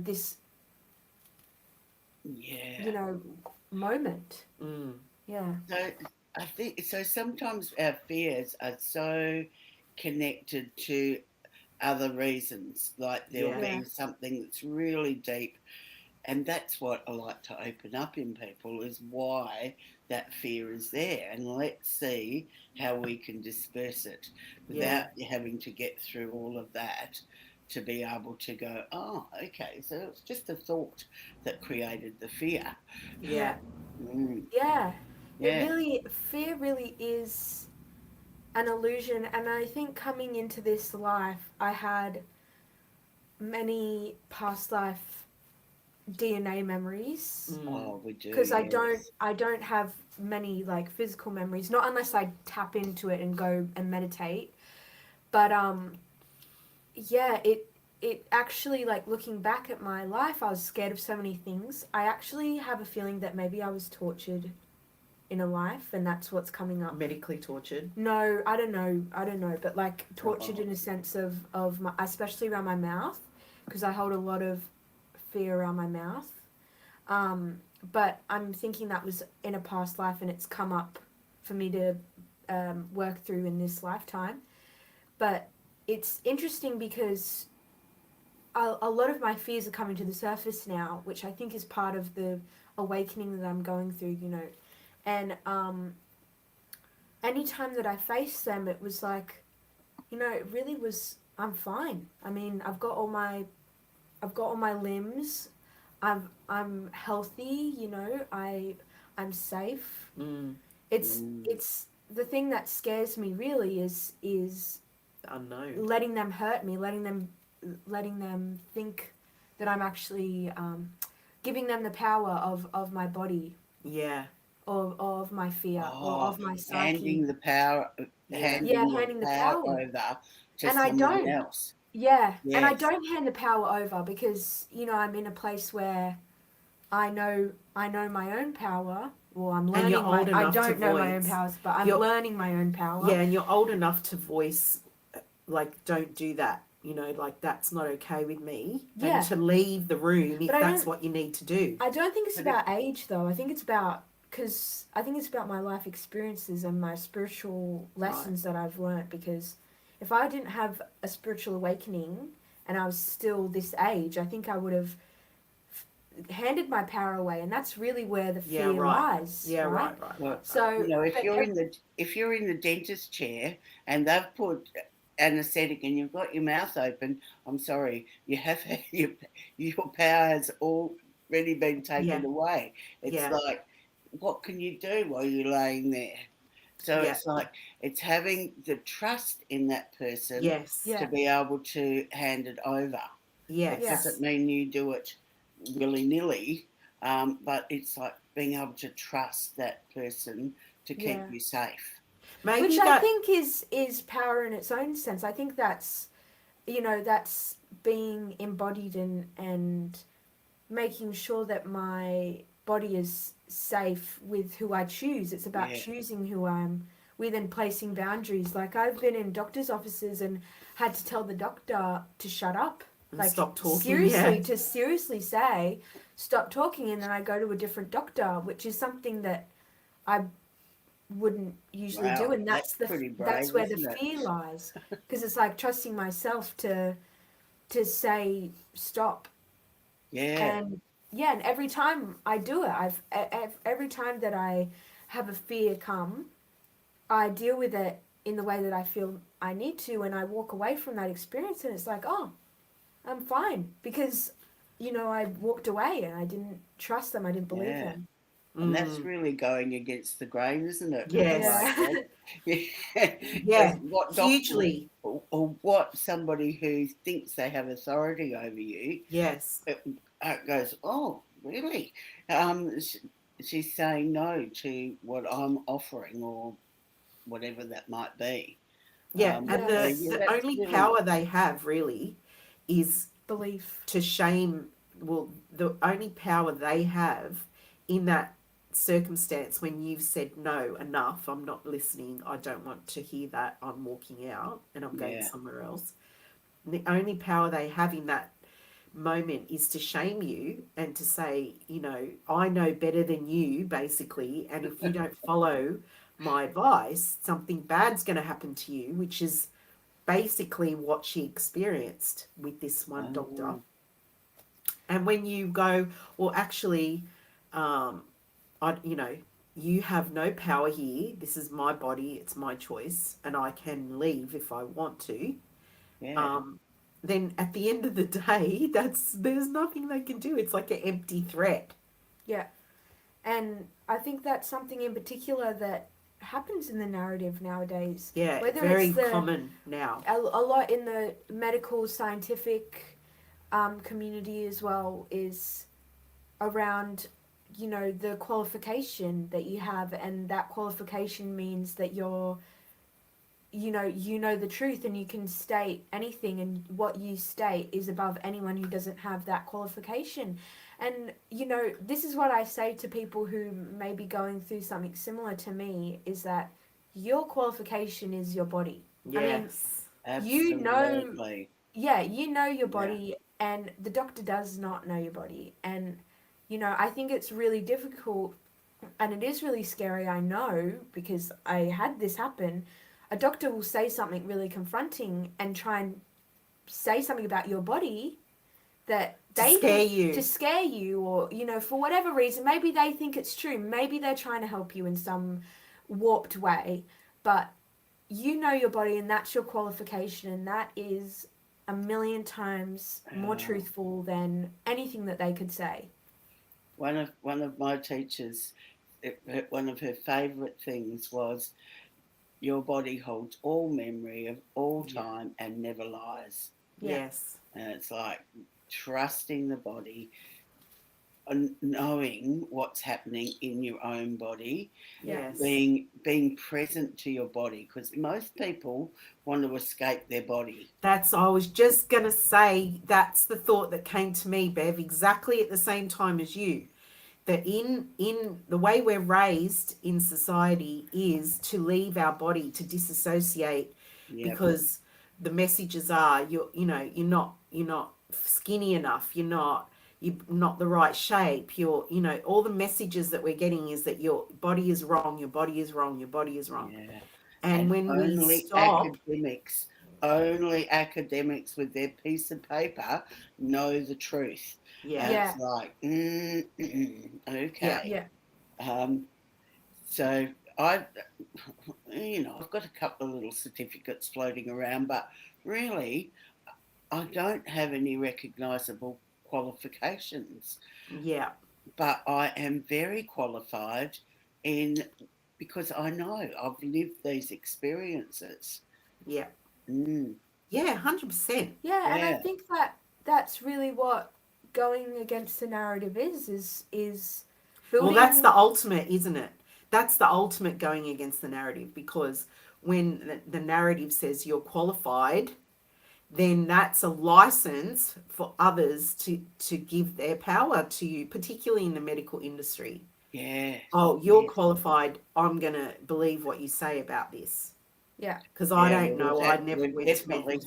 [SPEAKER 1] this
[SPEAKER 2] Yeah.
[SPEAKER 1] moment.
[SPEAKER 3] Mm.
[SPEAKER 1] Yeah.
[SPEAKER 2] So I think so. Sometimes our fears are so connected to other reasons, like there will
[SPEAKER 3] Yeah.
[SPEAKER 1] Yeah.
[SPEAKER 2] be something that's really deep And that's what I like to open up in people, is why that fear is there, and let's see how we can disperse it
[SPEAKER 3] Yeah.
[SPEAKER 2] without having to get through all of that, to be able to go, oh, okay, so it's just a thought that created the fear.
[SPEAKER 3] Yeah.
[SPEAKER 2] Mm,
[SPEAKER 1] Yeah. It
[SPEAKER 2] yeah.
[SPEAKER 1] really, fear really is an illusion. And I think coming into this life, I had many past life DNA memories
[SPEAKER 3] Mm.
[SPEAKER 2] Oh, we do,
[SPEAKER 1] because
[SPEAKER 2] yes.
[SPEAKER 1] I don't have many like physical memories, not unless I tap into it and go and meditate. But yeah, it actually, like, looking back at my life, I was scared of so many things. I actually have a feeling that maybe I was tortured in a life, and that's what's coming up.
[SPEAKER 3] Medically tortured.
[SPEAKER 1] No, I don't know, but like tortured
[SPEAKER 2] Oh,
[SPEAKER 1] in a sense of my, especially around my mouth, because I hold a lot of fear around my mouth. Um, but I'm thinking that was in a past life, and it's come up for me to work through in this lifetime. But it's interesting because a lot of my fears are coming to the surface now, which I think is part of the awakening that I'm going through, you know. And anytime that I faced them, it was like, you know, it really was. I'm fine. I mean, I've got all my limbs. I'm healthy. You know, I'm safe.
[SPEAKER 3] Mm.
[SPEAKER 2] mm,
[SPEAKER 1] It's the thing that scares me really is
[SPEAKER 3] The unknown.
[SPEAKER 1] letting them hurt me, letting them think that I'm actually giving them the power of my body,
[SPEAKER 3] Yeah.
[SPEAKER 1] of my fear, or
[SPEAKER 2] oh,
[SPEAKER 1] of my psyche.
[SPEAKER 2] handing the power,
[SPEAKER 3] Yeah.
[SPEAKER 1] Yeah,
[SPEAKER 2] handing your
[SPEAKER 1] handing the
[SPEAKER 2] power
[SPEAKER 1] power.
[SPEAKER 2] over to
[SPEAKER 1] And I
[SPEAKER 2] someone
[SPEAKER 1] don't.
[SPEAKER 2] else.
[SPEAKER 1] Yeah, and I
[SPEAKER 2] Yes.
[SPEAKER 1] don't hand the power over because, you know, I'm in a place where I know my own power. Well, I'm
[SPEAKER 3] And you're
[SPEAKER 1] learning
[SPEAKER 3] old
[SPEAKER 1] my. I
[SPEAKER 3] enough to
[SPEAKER 1] don't know my own
[SPEAKER 3] voice.
[SPEAKER 1] powers, but I'm
[SPEAKER 3] You're
[SPEAKER 1] learning my own power.
[SPEAKER 3] Yeah, and you're old enough to voice, like, don't do that. You know, like, that's not okay with me. And
[SPEAKER 1] Yeah,
[SPEAKER 3] to leave the room
[SPEAKER 1] but
[SPEAKER 3] if that's what you need to do.
[SPEAKER 1] I don't think it's
[SPEAKER 2] But it,
[SPEAKER 1] about age though. I think it's about because I think it's about my life experiences and my spiritual
[SPEAKER 3] Right.
[SPEAKER 1] lessons that I've learnt. Because if I didn't have a spiritual awakening and I was still this age, I think I would have handed my power away, and that's really where the
[SPEAKER 3] Yeah,
[SPEAKER 1] fear
[SPEAKER 3] right.
[SPEAKER 1] lies,
[SPEAKER 3] Yeah,
[SPEAKER 1] right?
[SPEAKER 3] right, right, right,
[SPEAKER 2] well,
[SPEAKER 3] right.
[SPEAKER 1] So,
[SPEAKER 2] if
[SPEAKER 1] but
[SPEAKER 2] you're in the dentist chair and they've put anaesthetic and you've got your mouth open, I'm sorry, you have your power has already been
[SPEAKER 3] Yeah,
[SPEAKER 2] taken away. It's
[SPEAKER 3] yeah,
[SPEAKER 2] like, what can you do while you're laying there? So
[SPEAKER 3] yeah.
[SPEAKER 2] it's like, it's having the trust in that person
[SPEAKER 3] Yes,
[SPEAKER 2] to
[SPEAKER 1] yeah,
[SPEAKER 2] be able to hand it over. It
[SPEAKER 1] yeah,
[SPEAKER 2] doesn't
[SPEAKER 3] yes,
[SPEAKER 2] mean you do it willy nilly, but it's like being able to trust that person to keep
[SPEAKER 1] yeah.
[SPEAKER 2] you safe.
[SPEAKER 1] Which
[SPEAKER 3] maybe
[SPEAKER 1] I
[SPEAKER 3] that.
[SPEAKER 1] think is power in its own sense. I think that's, you know, that's being embodied and making sure that my body is safe with who I choose. It's about
[SPEAKER 2] Yeah.
[SPEAKER 1] choosing who I'm with and placing boundaries. Like, I've been in doctor's offices and had to tell the doctor to shut up.
[SPEAKER 3] And
[SPEAKER 1] Like,
[SPEAKER 3] stop talking. Yeah,
[SPEAKER 1] seriously, to seriously say, stop talking, and then I go to a different doctor, which is something that I wouldn't usually do,
[SPEAKER 2] Wow,
[SPEAKER 1] and
[SPEAKER 2] that's
[SPEAKER 1] that's
[SPEAKER 2] pretty
[SPEAKER 1] that's
[SPEAKER 2] brave,
[SPEAKER 1] where the
[SPEAKER 2] isn't it?
[SPEAKER 1] fear lies, because it's like trusting myself to say stop.
[SPEAKER 2] Yeah.
[SPEAKER 1] And yeah, and every time I do it, every time that I have a fear come, I deal with it in the way that I feel I need to, and I walk away from that experience, and it's like, oh, I'm fine, because, you know, I walked away and I didn't trust them, I didn't believe
[SPEAKER 2] Yeah.
[SPEAKER 1] them.
[SPEAKER 2] And that's
[SPEAKER 3] mm,
[SPEAKER 2] really going against the grain, isn't it? It's
[SPEAKER 3] yes,
[SPEAKER 2] like,
[SPEAKER 1] Yeah.
[SPEAKER 2] yeah,
[SPEAKER 3] yeah,
[SPEAKER 2] what doctor
[SPEAKER 3] hugely.
[SPEAKER 2] or what somebody who thinks they have authority over you
[SPEAKER 3] Yes,
[SPEAKER 2] goes, oh, really? Um, sh- she's saying no to what I'm offering or whatever that might be.
[SPEAKER 3] yeah. And
[SPEAKER 2] So
[SPEAKER 3] the
[SPEAKER 2] yeah,
[SPEAKER 1] Yes.
[SPEAKER 3] the
[SPEAKER 2] that's
[SPEAKER 3] only
[SPEAKER 2] really,
[SPEAKER 3] power they have really is
[SPEAKER 1] Belief.
[SPEAKER 3] to shame. Well, the only power they have in that circumstance when you've said no, enough, I'm not listening, I don't want to hear that, I'm walking out and I'm going
[SPEAKER 2] yeah,
[SPEAKER 3] somewhere else. The only power they have in that moment is to shame you and to say, you know, I know better than you, basically, and if you don't follow my advice, something bad's going to happen to you, which is basically what she experienced with this one doctor.
[SPEAKER 2] oh,
[SPEAKER 3] And when you go, well, actually, um, you know, you have no power here. This is my body. It's my choice, and I can leave if I want to.
[SPEAKER 2] Yeah.
[SPEAKER 3] Um, then at the end of the day, there's nothing they can do. It's like an empty threat.
[SPEAKER 1] Yeah. And I think that's something in particular that happens in the narrative nowadays.
[SPEAKER 3] Yeah,
[SPEAKER 1] Whether it's
[SPEAKER 3] very common now.
[SPEAKER 1] a lot in the medical scientific community as well is around, you know, the qualification that you have, and that qualification means that you're, you know the truth, and you can state anything, and what you state is above anyone who doesn't have that qualification. And this is what I say to people who may be going through something similar to me, is that your qualification is your body. I mean,
[SPEAKER 3] Yes.
[SPEAKER 1] you know,
[SPEAKER 2] Absolutely.
[SPEAKER 1] yeah, you know your
[SPEAKER 2] Yeah.
[SPEAKER 1] body, and the doctor does not know your body. And I think it's really difficult, and it is really scary, I know, because I had this happen. A doctor will say something really confronting and try and say something about your body that
[SPEAKER 3] To
[SPEAKER 1] they
[SPEAKER 3] scare
[SPEAKER 1] think,
[SPEAKER 3] you.
[SPEAKER 1] to scare you, or for whatever reason, maybe they think it's true, maybe they're trying to help you in some warped way, but you know your body, and that's your qualification, and that is a million times more
[SPEAKER 2] Uh,
[SPEAKER 1] truthful than anything that they could say.
[SPEAKER 2] one of my teachers, one of her favourite things was, your body holds all memory of all
[SPEAKER 3] Yeah.
[SPEAKER 2] time and never lies.
[SPEAKER 1] Yeah.
[SPEAKER 3] Yes.
[SPEAKER 2] And it's like trusting the body and knowing what's happening in your own body,
[SPEAKER 1] Yeah.
[SPEAKER 3] Yes.
[SPEAKER 2] being present to your body, because most people want to escape their body.
[SPEAKER 3] I was just going to say, that's the thought that came to me, Bev, exactly at the same time as you. That in the way we're raised in society is to leave our body, to disassociate,
[SPEAKER 2] Yep.
[SPEAKER 3] because the messages are, you're not skinny enough, you're not the right shape, all the messages that we're getting is that your body is wrong, your body is wrong, your body is wrong.
[SPEAKER 2] Yeah.
[SPEAKER 3] And
[SPEAKER 2] And
[SPEAKER 3] when we stop,
[SPEAKER 2] only academics with their piece of paper know the truth.
[SPEAKER 3] yeah,
[SPEAKER 2] And
[SPEAKER 1] Yeah.
[SPEAKER 2] it's like,
[SPEAKER 3] yeah,
[SPEAKER 2] okay.
[SPEAKER 1] Yeah.
[SPEAKER 2] Um, so I, I've got a couple of little certificates floating around, but really, I don't have any recognisable qualifications.
[SPEAKER 3] yeah,
[SPEAKER 2] But I am very qualified in because I know I've lived these experiences.
[SPEAKER 3] yeah,
[SPEAKER 2] Mm,
[SPEAKER 3] yeah, 100%.
[SPEAKER 1] Yeah, and I
[SPEAKER 2] yeah,
[SPEAKER 1] think that that's really what going against the narrative is
[SPEAKER 3] Well, that's
[SPEAKER 1] building.
[SPEAKER 3] the ultimate, isn't it? That's the ultimate going against the narrative, because when the narrative says you're qualified, then that's a license for others to give their power to you, particularly in the medical industry.
[SPEAKER 2] yes,
[SPEAKER 3] Oh, you're
[SPEAKER 2] yes,
[SPEAKER 3] qualified. I'm going to believe what you say about this,
[SPEAKER 1] Yeah.
[SPEAKER 3] because I
[SPEAKER 2] yeah.
[SPEAKER 3] don't know. I never
[SPEAKER 2] We've
[SPEAKER 3] went to medical
[SPEAKER 2] definitely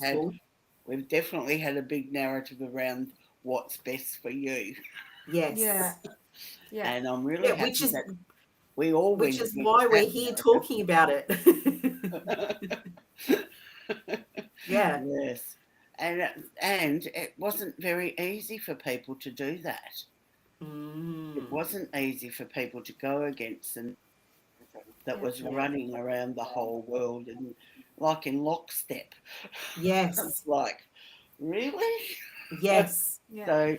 [SPEAKER 2] had
[SPEAKER 3] school.
[SPEAKER 2] a big narrative around what's best for you,
[SPEAKER 1] Yeah.
[SPEAKER 3] Yes.
[SPEAKER 1] Yeah.
[SPEAKER 2] and I'm really
[SPEAKER 3] Yeah,
[SPEAKER 2] happy that we all
[SPEAKER 3] which
[SPEAKER 2] went
[SPEAKER 3] is
[SPEAKER 2] against
[SPEAKER 3] why
[SPEAKER 2] that
[SPEAKER 3] we're here
[SPEAKER 2] narrative.
[SPEAKER 3] talking about it. Yeah.
[SPEAKER 2] Yes, and it wasn't very easy for people to do that. It
[SPEAKER 3] Mm.
[SPEAKER 2] wasn't easy for people to go against and that
[SPEAKER 1] Yeah.
[SPEAKER 2] was
[SPEAKER 3] Yeah.
[SPEAKER 2] running around the whole world and like in lockstep.
[SPEAKER 3] Yes.
[SPEAKER 2] It's like, really?
[SPEAKER 3] Yes.
[SPEAKER 1] Yeah.
[SPEAKER 2] So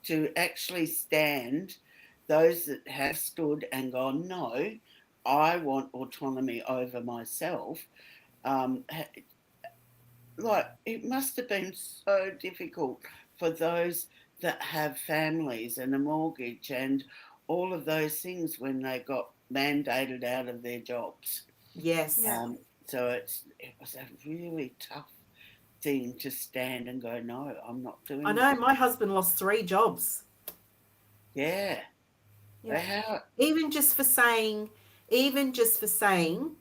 [SPEAKER 2] to actually stand, those that have stood and gone, no, I want autonomy over myself. Um, like it must have been so difficult for those that have families and a mortgage and all of those things when they got mandated out of their jobs.
[SPEAKER 1] Yeah.
[SPEAKER 3] Yes.
[SPEAKER 2] So it was a really tough thing to stand and go, no, I'm not
[SPEAKER 3] I
[SPEAKER 2] doing
[SPEAKER 3] know
[SPEAKER 2] that.
[SPEAKER 3] my husband lost 3 jobs.
[SPEAKER 2] Yeah,
[SPEAKER 1] Yeah.
[SPEAKER 2] how?
[SPEAKER 3] Even just for saying, even just for saying,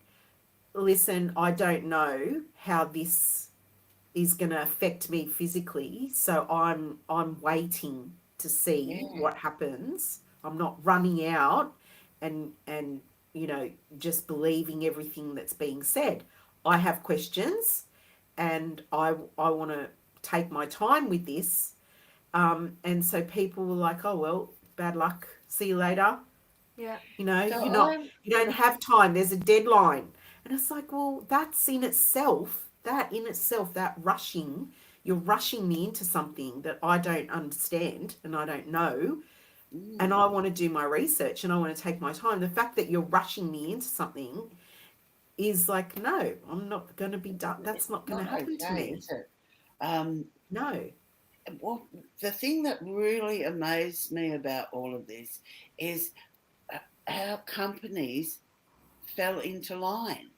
[SPEAKER 3] listen, I don't know how this is going to affect me physically, so I'm waiting to see
[SPEAKER 2] Yeah,
[SPEAKER 3] what happens. I'm not running out and just believing everything that's being said. I have questions, and I want to take my time with this, And so people were like, oh, well, bad luck. See you later.
[SPEAKER 1] Yeah.
[SPEAKER 3] You know,
[SPEAKER 2] So
[SPEAKER 3] you don't have time. There's a deadline. And it's like, well, that's in itself, that rushing, you're rushing me into something that I don't understand and I don't know. And I want to do my research and I want to take my time. The fact that you're rushing me into something is like, no, I'm not going to be done. That's not going to
[SPEAKER 2] not
[SPEAKER 3] happen to
[SPEAKER 2] okay,
[SPEAKER 3] me.
[SPEAKER 2] is it? Um,
[SPEAKER 3] No.
[SPEAKER 2] well, the thing that really amazed me about all of this is how companies fell into line.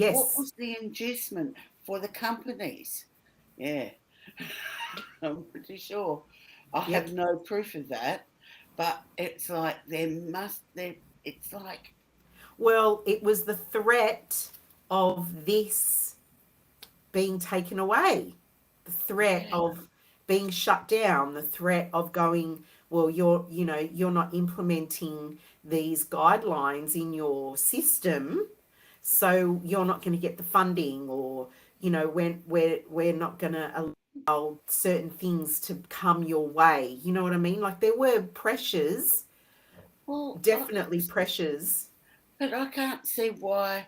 [SPEAKER 2] What
[SPEAKER 3] Yes.
[SPEAKER 2] was the inducement for the companies? Yeah, I'm pretty sure. I
[SPEAKER 3] Yep.
[SPEAKER 2] have no proof of that, but it's like it's like,
[SPEAKER 3] Well, it was the threat of this being taken away, the threat
[SPEAKER 2] yeah,
[SPEAKER 3] of being shut down, the threat of going, well, you're not implementing these guidelines in your system, so you're not going to get the funding, or when we're not going to allow certain things to come your way. You know what I mean? Like there were pressures,
[SPEAKER 2] well,
[SPEAKER 3] definitely pressures.
[SPEAKER 2] but I can't see why,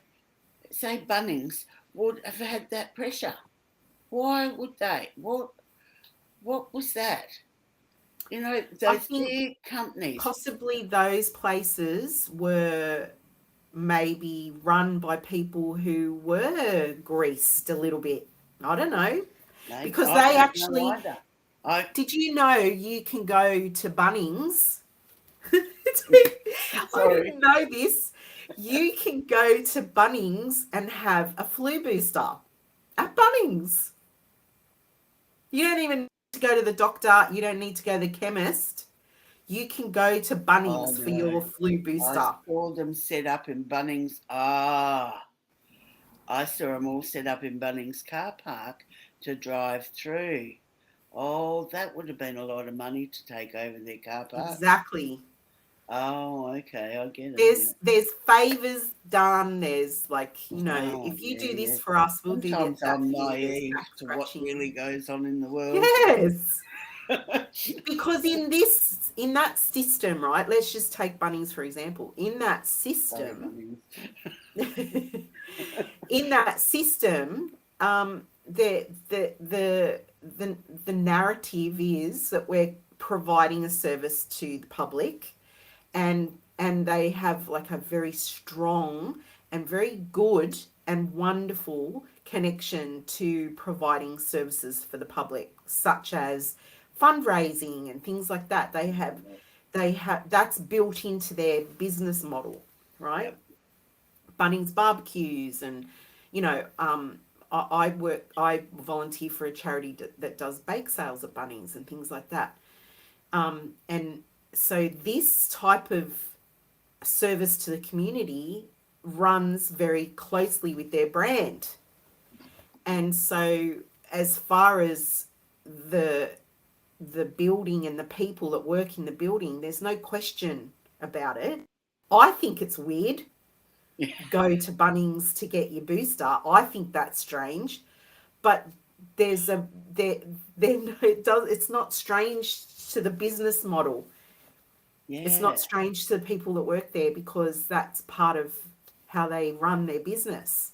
[SPEAKER 2] say, Bunnings would have had that pressure. Why would they? What was that? You know,
[SPEAKER 3] I
[SPEAKER 2] those
[SPEAKER 3] think
[SPEAKER 2] big companies.
[SPEAKER 3] possibly those places were maybe run by people who were greased a little bit. I don't know.
[SPEAKER 2] Maybe
[SPEAKER 3] Because
[SPEAKER 2] I
[SPEAKER 3] they
[SPEAKER 2] don't know
[SPEAKER 3] actually,
[SPEAKER 2] either. I
[SPEAKER 3] did you know you can go to Bunnings? I
[SPEAKER 2] sorry.
[SPEAKER 3] didn't know this. You can go to Bunnings and have a flu booster at Bunnings. You don't even need to go to the doctor. You don't need to go to the chemist. You can go to
[SPEAKER 2] Oh
[SPEAKER 3] Bunnings for
[SPEAKER 2] no.
[SPEAKER 3] your flu
[SPEAKER 2] I
[SPEAKER 3] booster.
[SPEAKER 2] saw them set up in Bunnings. Ah, I saw them all set up in Bunnings car park to drive through. Oh, that would have been a lot of money to take over their car park.
[SPEAKER 3] Exactly.
[SPEAKER 2] Oh, okay, I get it now.
[SPEAKER 3] There's favors done. There's like,
[SPEAKER 2] Oh,
[SPEAKER 3] if you
[SPEAKER 2] yeah,
[SPEAKER 3] do
[SPEAKER 2] yeah.
[SPEAKER 3] this for us, we'll do
[SPEAKER 2] Sometimes
[SPEAKER 3] that
[SPEAKER 2] I'm
[SPEAKER 3] for you. There's
[SPEAKER 2] naive
[SPEAKER 3] back
[SPEAKER 2] to what really
[SPEAKER 3] scratching.
[SPEAKER 2] goes on in the world.
[SPEAKER 3] Yes. Because in that system, right? Let's just take Bunnings for example. In that
[SPEAKER 2] Sorry,
[SPEAKER 3] system,
[SPEAKER 2] Bunnings.
[SPEAKER 3] in that system, the narrative is that we're providing a service to the public, and they have like a very strong and very good and wonderful connection to providing services for the public, such as fundraising and things like that. They have that's built into their business model, right?
[SPEAKER 2] Yep.
[SPEAKER 3] Bunnings barbecues, and you know, I volunteer for a charity that does bake sales at Bunnings and things like that. And so this type of service to the community runs very closely with their brand. And so as far as the the building and the people that work in the building, there's no question about it. I think it's weird.
[SPEAKER 2] Yeah.
[SPEAKER 3] Go to Bunnings to get your booster. I think that's strange, but there's a there it does it's not strange to the business model. It's
[SPEAKER 2] Yeah.
[SPEAKER 3] not strange to the people that work there because that's part of how they run their business.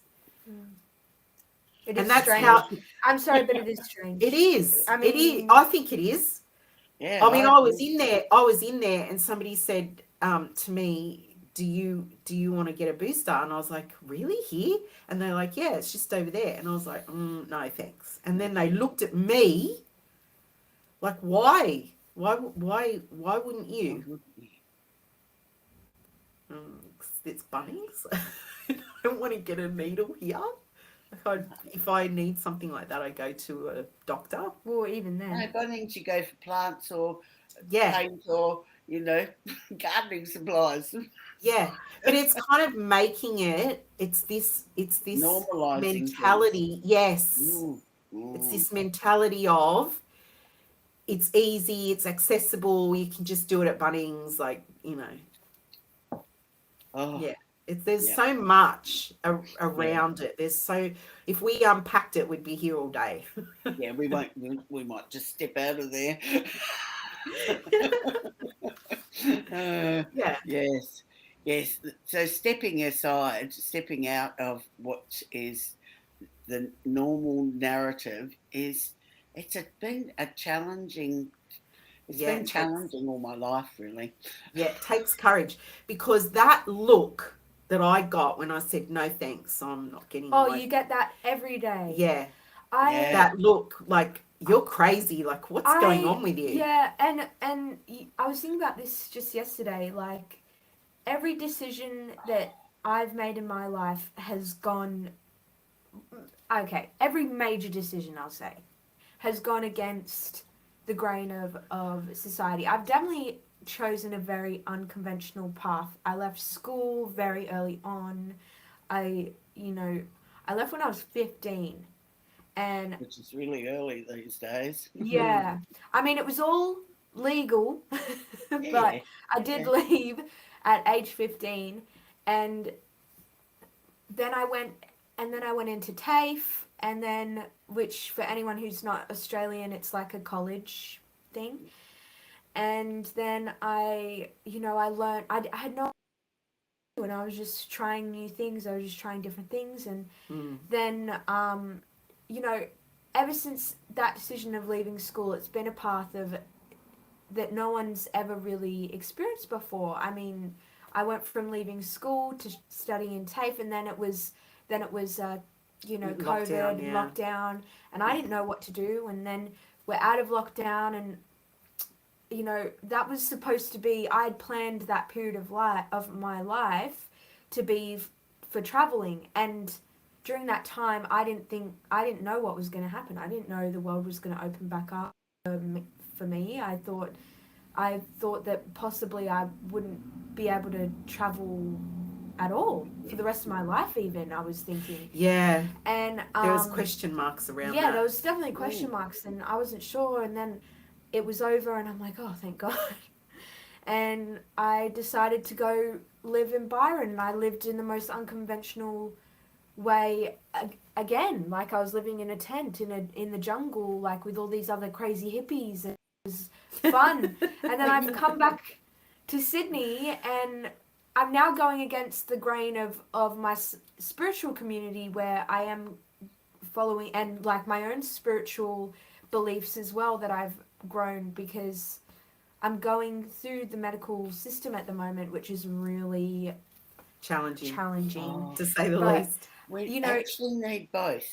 [SPEAKER 1] It
[SPEAKER 3] And
[SPEAKER 1] is
[SPEAKER 3] that's
[SPEAKER 1] strange.
[SPEAKER 3] how
[SPEAKER 1] I'm sorry, but it is strange.
[SPEAKER 3] it is.
[SPEAKER 1] I
[SPEAKER 3] It is.
[SPEAKER 1] mean,
[SPEAKER 3] I think it is.
[SPEAKER 2] Yeah,
[SPEAKER 3] I mean,
[SPEAKER 2] I
[SPEAKER 3] I was
[SPEAKER 2] agree.
[SPEAKER 3] in there. I was in there, and somebody said to me, "Do you want to get a booster?" And I was like, "Really here?" And they're like, "Yeah, it's just over there." And I was like, "No, thanks." And then they looked at me like, "Why? Why wouldn't
[SPEAKER 2] Why
[SPEAKER 3] you?"
[SPEAKER 2] wouldn't you?
[SPEAKER 3] It's Bunnings. I don't want to get a needle here. If I need something like that, I go to a doctor.
[SPEAKER 1] well, even
[SPEAKER 2] No,
[SPEAKER 1] then,
[SPEAKER 2] Bunnings you go for plants or
[SPEAKER 3] Yeah,
[SPEAKER 2] paint or, gardening supplies.
[SPEAKER 3] yeah. But it's kind of making it's this
[SPEAKER 2] Normalising things.
[SPEAKER 3] mentality. Yes.
[SPEAKER 2] Mm,
[SPEAKER 3] It's
[SPEAKER 2] mm.
[SPEAKER 3] this mentality of it's easy, it's accessible, you can just do it at Bunnings, like,
[SPEAKER 2] Oh,
[SPEAKER 3] yeah. There's
[SPEAKER 2] Yeah.
[SPEAKER 3] so much around it. If we unpacked it, we'd be here all day.
[SPEAKER 2] Yeah, we won't. We might just step out of there.
[SPEAKER 3] Yeah.
[SPEAKER 2] Yes, yes. So stepping aside, stepping out of what is the normal narrative been a challenging. It's
[SPEAKER 3] Yeah,
[SPEAKER 2] been challenging all my life, really.
[SPEAKER 3] it takes courage, because that look that I got when I said no thanks, I'm not getting
[SPEAKER 1] Oh,
[SPEAKER 3] my
[SPEAKER 1] you get that every day.
[SPEAKER 3] yeah,
[SPEAKER 1] I
[SPEAKER 2] Yeah,
[SPEAKER 3] that look like you're crazy, like what's going
[SPEAKER 1] I
[SPEAKER 3] on with you?
[SPEAKER 1] yeah, I was thinking about this just yesterday. Like every decision that I've made in my life has gone okay. Every major decision I'll say has gone against the grain of society. I've definitely chosen a very unconventional path. I left school very early on. I you know I left when I was 15, and
[SPEAKER 2] which is really early these days.
[SPEAKER 1] yeah, I mean, it was all legal, but
[SPEAKER 2] Yeah,
[SPEAKER 1] I did
[SPEAKER 2] yeah.
[SPEAKER 1] leave at age 15, and then I went into TAFE, and then, which for anyone who's not Australian, it's like a college thing. And then I learned, I had no, and I was just trying new things. I was just trying different things, and
[SPEAKER 3] Mm.
[SPEAKER 1] then, you know, ever since that decision of leaving school, it's been a path of that no one's ever really experienced before. I mean, I went from leaving school to studying in TAFE, and then it was
[SPEAKER 3] Lockdown,
[SPEAKER 1] COVID and
[SPEAKER 3] yeah.
[SPEAKER 1] lockdown, and I didn't know what to do. And then we're out of lockdown, and that was supposed to be. I had planned that period of my life to be for traveling, and during that time, I didn't know what was going to happen. I didn't know the world was going to open back up for me. I thought that possibly I wouldn't be able to travel at all for the rest of my life. Even I was thinking,
[SPEAKER 3] Yeah,
[SPEAKER 1] and
[SPEAKER 3] there was question marks around
[SPEAKER 1] yeah,
[SPEAKER 3] that.
[SPEAKER 1] there was definitely question
[SPEAKER 2] Ooh.
[SPEAKER 1] marks, and I wasn't sure. And then it was over, and I'm like, oh, thank God. And I decided to go live in Byron, and I lived in the most unconventional way again. Like I was living in a tent in the jungle, like with all these other crazy hippies, and it was fun. And then I've come back to Sydney, and I'm now going against the grain of my spiritual community, where I am following, and like my own spiritual beliefs as well that I've grown, because I'm going through the medical system at the moment, which is really
[SPEAKER 3] Challenging,
[SPEAKER 1] challenging.
[SPEAKER 2] Oh,
[SPEAKER 3] to say the
[SPEAKER 1] But
[SPEAKER 3] least.
[SPEAKER 2] we
[SPEAKER 1] you know,
[SPEAKER 2] actually need both.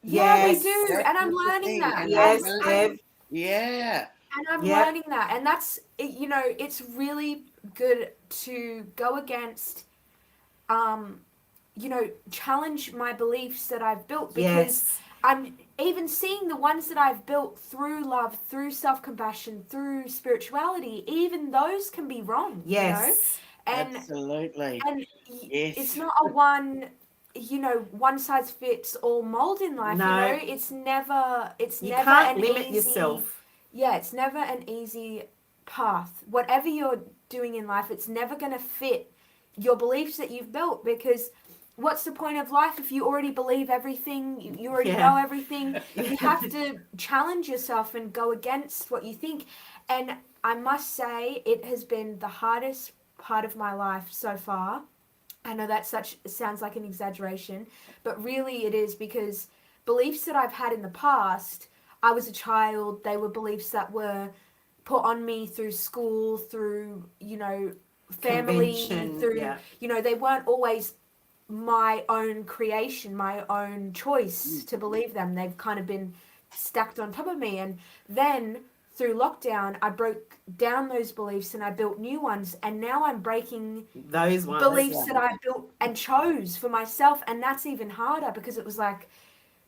[SPEAKER 1] yeah, we
[SPEAKER 3] Yes,
[SPEAKER 1] do,
[SPEAKER 2] That
[SPEAKER 1] and I'm
[SPEAKER 2] is the
[SPEAKER 1] learning
[SPEAKER 2] thing,
[SPEAKER 1] that,
[SPEAKER 2] and I
[SPEAKER 3] yes,
[SPEAKER 2] know.
[SPEAKER 3] Bev.
[SPEAKER 2] Yeah,
[SPEAKER 1] and I'm
[SPEAKER 3] Yep,
[SPEAKER 1] learning that, and that's it's really good to go against, um, challenge my beliefs that I've built, because
[SPEAKER 3] yes,
[SPEAKER 1] I'm even seeing the ones that I've built through love, through self compassion, through spirituality. Even those can be wrong.
[SPEAKER 3] yes.
[SPEAKER 1] And
[SPEAKER 2] absolutely.
[SPEAKER 1] and it's
[SPEAKER 2] Yes.
[SPEAKER 1] not a one size fits all mold in life.
[SPEAKER 3] No,
[SPEAKER 1] It's
[SPEAKER 3] you
[SPEAKER 1] never
[SPEAKER 3] can't
[SPEAKER 1] an
[SPEAKER 3] limit
[SPEAKER 1] easy,
[SPEAKER 3] yourself.
[SPEAKER 1] yeah, it's never an easy path. Whatever you're doing in life, it's never going to fit your beliefs that you've built, because what's the point of life if you already believe everything, you already
[SPEAKER 3] Yeah.
[SPEAKER 1] know everything? You have to challenge yourself and go against what you think. And I must say, it has been the hardest part of my life so far. I know that sounds like an exaggeration, but really it is, because beliefs that I've had in the past, I was a child, they were beliefs that were put on me through school, through, family,
[SPEAKER 3] Convention,
[SPEAKER 1] through,
[SPEAKER 3] yeah.
[SPEAKER 1] they weren't always my own creation, my own choice
[SPEAKER 2] Mm.
[SPEAKER 1] to believe them. They've kind of been stacked on top of me. And then through lockdown, I broke down those beliefs and I built new ones. And now I'm breaking
[SPEAKER 3] Those ones.
[SPEAKER 1] beliefs that I built and chose for myself. And that's even harder, because it was like,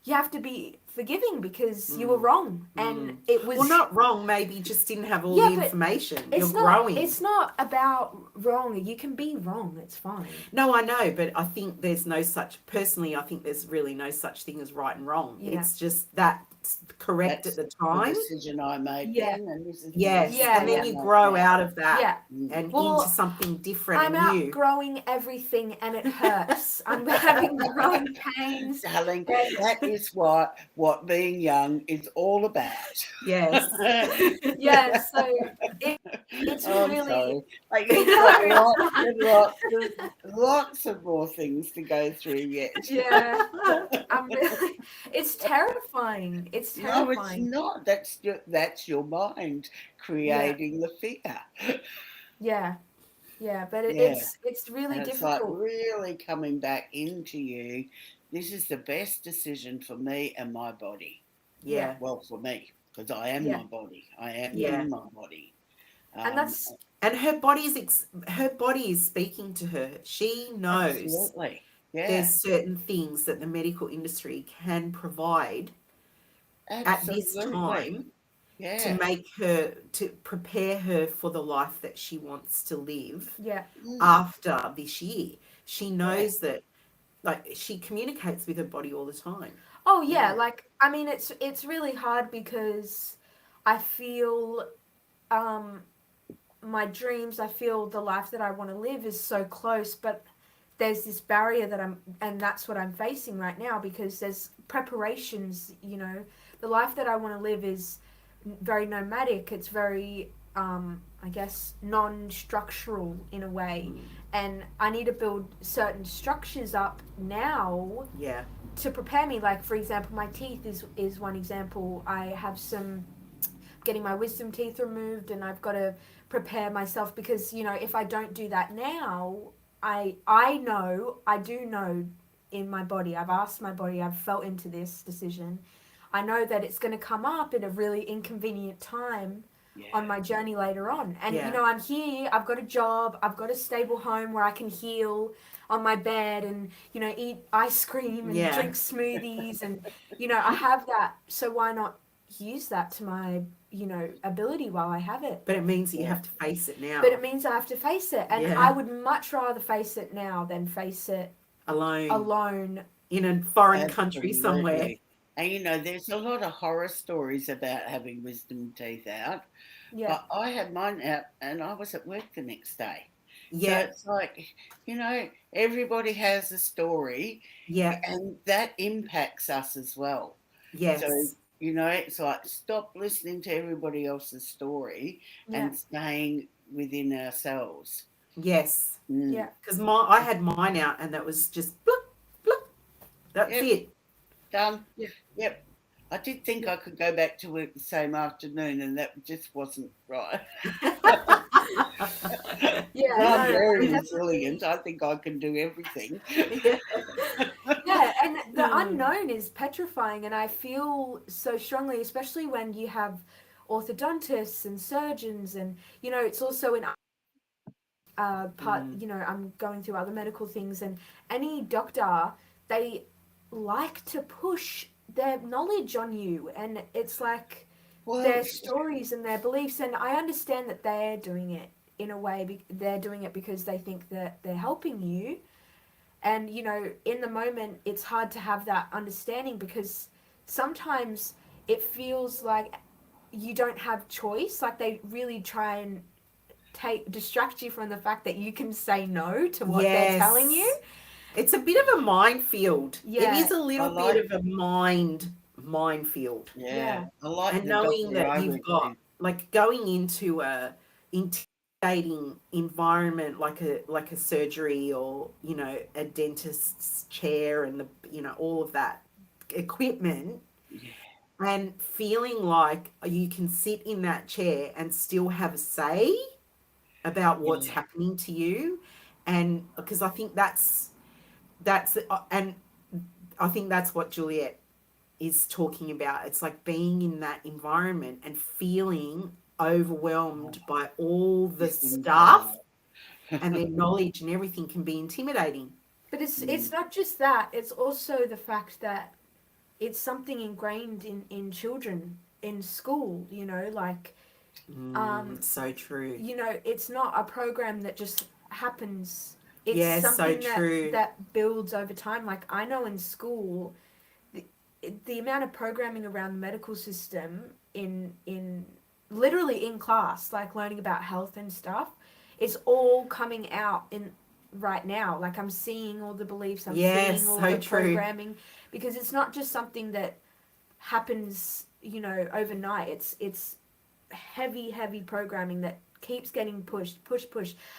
[SPEAKER 1] you have to be forgiving because you were wrong. And it was,
[SPEAKER 3] Well, not wrong, maybe just didn't have all
[SPEAKER 1] yeah,
[SPEAKER 3] the
[SPEAKER 1] but
[SPEAKER 3] information. You're growing.
[SPEAKER 1] it's not about wrong. You can be wrong. It's fine.
[SPEAKER 3] No, I know, but I think there's no such, personally, I think there's really no such thing as right and wrong.
[SPEAKER 1] Yeah.
[SPEAKER 3] It's just that correct at
[SPEAKER 2] That's
[SPEAKER 3] the
[SPEAKER 2] the
[SPEAKER 3] time.
[SPEAKER 2] decision I made
[SPEAKER 1] Yeah.
[SPEAKER 2] then, and this is the
[SPEAKER 3] Yes,
[SPEAKER 2] decision
[SPEAKER 1] Yeah,
[SPEAKER 3] and then
[SPEAKER 2] I
[SPEAKER 1] yeah.
[SPEAKER 3] you
[SPEAKER 2] make
[SPEAKER 3] grow
[SPEAKER 2] now.
[SPEAKER 3] out of that
[SPEAKER 1] Yeah.
[SPEAKER 2] Mm.
[SPEAKER 3] and into
[SPEAKER 1] Well,
[SPEAKER 3] something different
[SPEAKER 1] I'm
[SPEAKER 3] and new.
[SPEAKER 1] outgrowing everything and it hurts. I'm having growing pains.
[SPEAKER 2] Darling,
[SPEAKER 1] And
[SPEAKER 2] that is what being young is all about.
[SPEAKER 3] Yes.
[SPEAKER 1] yeah, so it's
[SPEAKER 2] Oh, I'm
[SPEAKER 1] really
[SPEAKER 2] sorry. Like,
[SPEAKER 1] no,
[SPEAKER 2] you've got
[SPEAKER 1] it's
[SPEAKER 2] lots
[SPEAKER 1] fine.
[SPEAKER 2] and lots of more things to go through yet.
[SPEAKER 1] Yeah, I'm really it's terrifying. It's
[SPEAKER 2] No, it's
[SPEAKER 1] terrifying.
[SPEAKER 2] not. That's your mind
[SPEAKER 1] Yeah,
[SPEAKER 2] creating the fear.
[SPEAKER 1] yeah, yeah, but
[SPEAKER 2] Yeah.
[SPEAKER 1] it's really
[SPEAKER 2] And it's like
[SPEAKER 1] difficult.
[SPEAKER 2] really coming back into you. This is the best decision for me and my body.
[SPEAKER 1] Yeah,
[SPEAKER 3] Yeah.
[SPEAKER 2] Well, for me, because I am
[SPEAKER 1] yeah,
[SPEAKER 2] my body. I am
[SPEAKER 1] yeah.
[SPEAKER 2] in my body.
[SPEAKER 1] And
[SPEAKER 2] Um,
[SPEAKER 1] that's
[SPEAKER 3] And her body is speaking to her. She knows
[SPEAKER 2] Absolutely. Yeah,
[SPEAKER 3] there's certain things that the medical industry can provide at this
[SPEAKER 2] absolutely.
[SPEAKER 3] time to
[SPEAKER 2] Yeah.
[SPEAKER 3] make her, to prepare her for the life that she wants to live
[SPEAKER 1] yeah.
[SPEAKER 2] Mm,
[SPEAKER 3] after this year. She
[SPEAKER 2] yeah.
[SPEAKER 3] knows that, like, she communicates with her body all the time.
[SPEAKER 1] Oh yeah,
[SPEAKER 2] Yeah.
[SPEAKER 1] like I mean it's really hard because I feel um my dreams, I feel the life that I want to live is so close, but there's this barrier and that's what I'm facing right now because there's preparations, the life that I want to live is very nomadic. It's very, I guess, non-structural in a way.
[SPEAKER 3] Mm.
[SPEAKER 1] And I need to build certain structures up now
[SPEAKER 3] Yeah.
[SPEAKER 1] to prepare me. Like, for example, my teeth is one example. I have some getting my wisdom teeth removed and I've got to prepare myself because if I don't do that now, I do know in my body, I've asked my body, I've felt into this decision, I know that it's going to come up at a really inconvenient time
[SPEAKER 2] Yeah.
[SPEAKER 1] on my journey later on. And
[SPEAKER 3] Yeah.
[SPEAKER 1] I'm here, I've got a job, I've got a stable home where I can heal on my bed and eat ice cream and
[SPEAKER 3] Yeah.
[SPEAKER 1] drink smoothies and I have that, so why not use that to my ability while I have it.
[SPEAKER 3] But it means that you
[SPEAKER 2] Yeah.
[SPEAKER 3] have to face it now.
[SPEAKER 1] But it means I have to face it, and
[SPEAKER 3] Yeah.
[SPEAKER 1] I would much rather face it now than face it
[SPEAKER 3] Alone
[SPEAKER 1] alone.
[SPEAKER 3] in a foreign country somewhere.
[SPEAKER 2] Absolutely. And there's a lot of horror stories about having wisdom teeth out,
[SPEAKER 1] Yeah,
[SPEAKER 2] but I had mine out and I was at work the next day. So
[SPEAKER 3] Yeah.
[SPEAKER 2] it's like, everybody has a story
[SPEAKER 3] Yeah.
[SPEAKER 2] and that impacts us as well. So,
[SPEAKER 3] Yes.
[SPEAKER 2] it's like stop listening to everybody else's story
[SPEAKER 1] yeah,
[SPEAKER 2] and staying within ourselves.
[SPEAKER 3] Yes.
[SPEAKER 2] Mm.
[SPEAKER 1] yeah.
[SPEAKER 3] Because I had mine out and that was just bloop, bloop. That's
[SPEAKER 2] Yep,
[SPEAKER 3] it.
[SPEAKER 2] done.
[SPEAKER 1] Yeah.
[SPEAKER 2] Yep. I did think I could go back to work the same afternoon, and that just wasn't right.
[SPEAKER 1] Yeah,
[SPEAKER 2] I'm
[SPEAKER 1] no,
[SPEAKER 2] very
[SPEAKER 1] I'm
[SPEAKER 2] resilient. I think I can do everything.
[SPEAKER 1] yeah, and the
[SPEAKER 3] Hmm.
[SPEAKER 1] unknown is petrifying, and I feel so strongly, especially when you have orthodontists and surgeons, and it's also in part.
[SPEAKER 3] Mm.
[SPEAKER 1] I'm going through other medical things, and any doctor, they like to push their knowledge on you, and it's like
[SPEAKER 2] Well,
[SPEAKER 1] their stories and their beliefs, and I understand that they're doing it in a way. They're doing it because they think that they're helping you, and in the moment it's hard to have that understanding because sometimes it feels like you don't have choice, like they really try and distract you from the fact that you can say no to what they're telling you.
[SPEAKER 3] Yes. It's a bit of a minefield. It
[SPEAKER 1] Yeah,
[SPEAKER 3] is a
[SPEAKER 2] I
[SPEAKER 3] little
[SPEAKER 2] like,
[SPEAKER 3] bit of a minefield.
[SPEAKER 2] yeah,
[SPEAKER 1] yeah,
[SPEAKER 2] I like
[SPEAKER 3] And
[SPEAKER 2] the
[SPEAKER 3] knowing
[SPEAKER 2] doctor
[SPEAKER 3] that
[SPEAKER 2] I
[SPEAKER 3] you've
[SPEAKER 2] went
[SPEAKER 3] got,
[SPEAKER 2] to.
[SPEAKER 3] like, going into a intimidating environment like a surgery or a dentist's chair and all of that equipment,
[SPEAKER 2] Yeah,
[SPEAKER 3] and feeling like you can sit in that chair and still have a say about what's
[SPEAKER 2] yeah,
[SPEAKER 3] happening to you. And because I think and I think that's what Juliet is talking about. It's like being in that environment and feeling overwhelmed by all the
[SPEAKER 2] this thing's
[SPEAKER 3] stuff,
[SPEAKER 2] hard.
[SPEAKER 3] and their knowledge and everything can be intimidating.
[SPEAKER 1] but it's
[SPEAKER 2] Mm,
[SPEAKER 1] it's not just that, it's also the fact that it's something ingrained in children in school, like
[SPEAKER 3] So true.
[SPEAKER 1] it's not a program that just happens. It's
[SPEAKER 3] Yeah, so
[SPEAKER 1] something that
[SPEAKER 3] true.
[SPEAKER 1] that builds over time. Like I know in school, the amount of programming around the medical system in literally in class, like learning about health and stuff, is all coming out in right now. Like I'm seeing all the beliefs, I'm
[SPEAKER 3] Yes,
[SPEAKER 1] seeing all
[SPEAKER 3] so
[SPEAKER 1] the
[SPEAKER 3] true.
[SPEAKER 1] programming, because it's not just something that happens, you know, overnight. It's heavy programming that keeps getting pushed.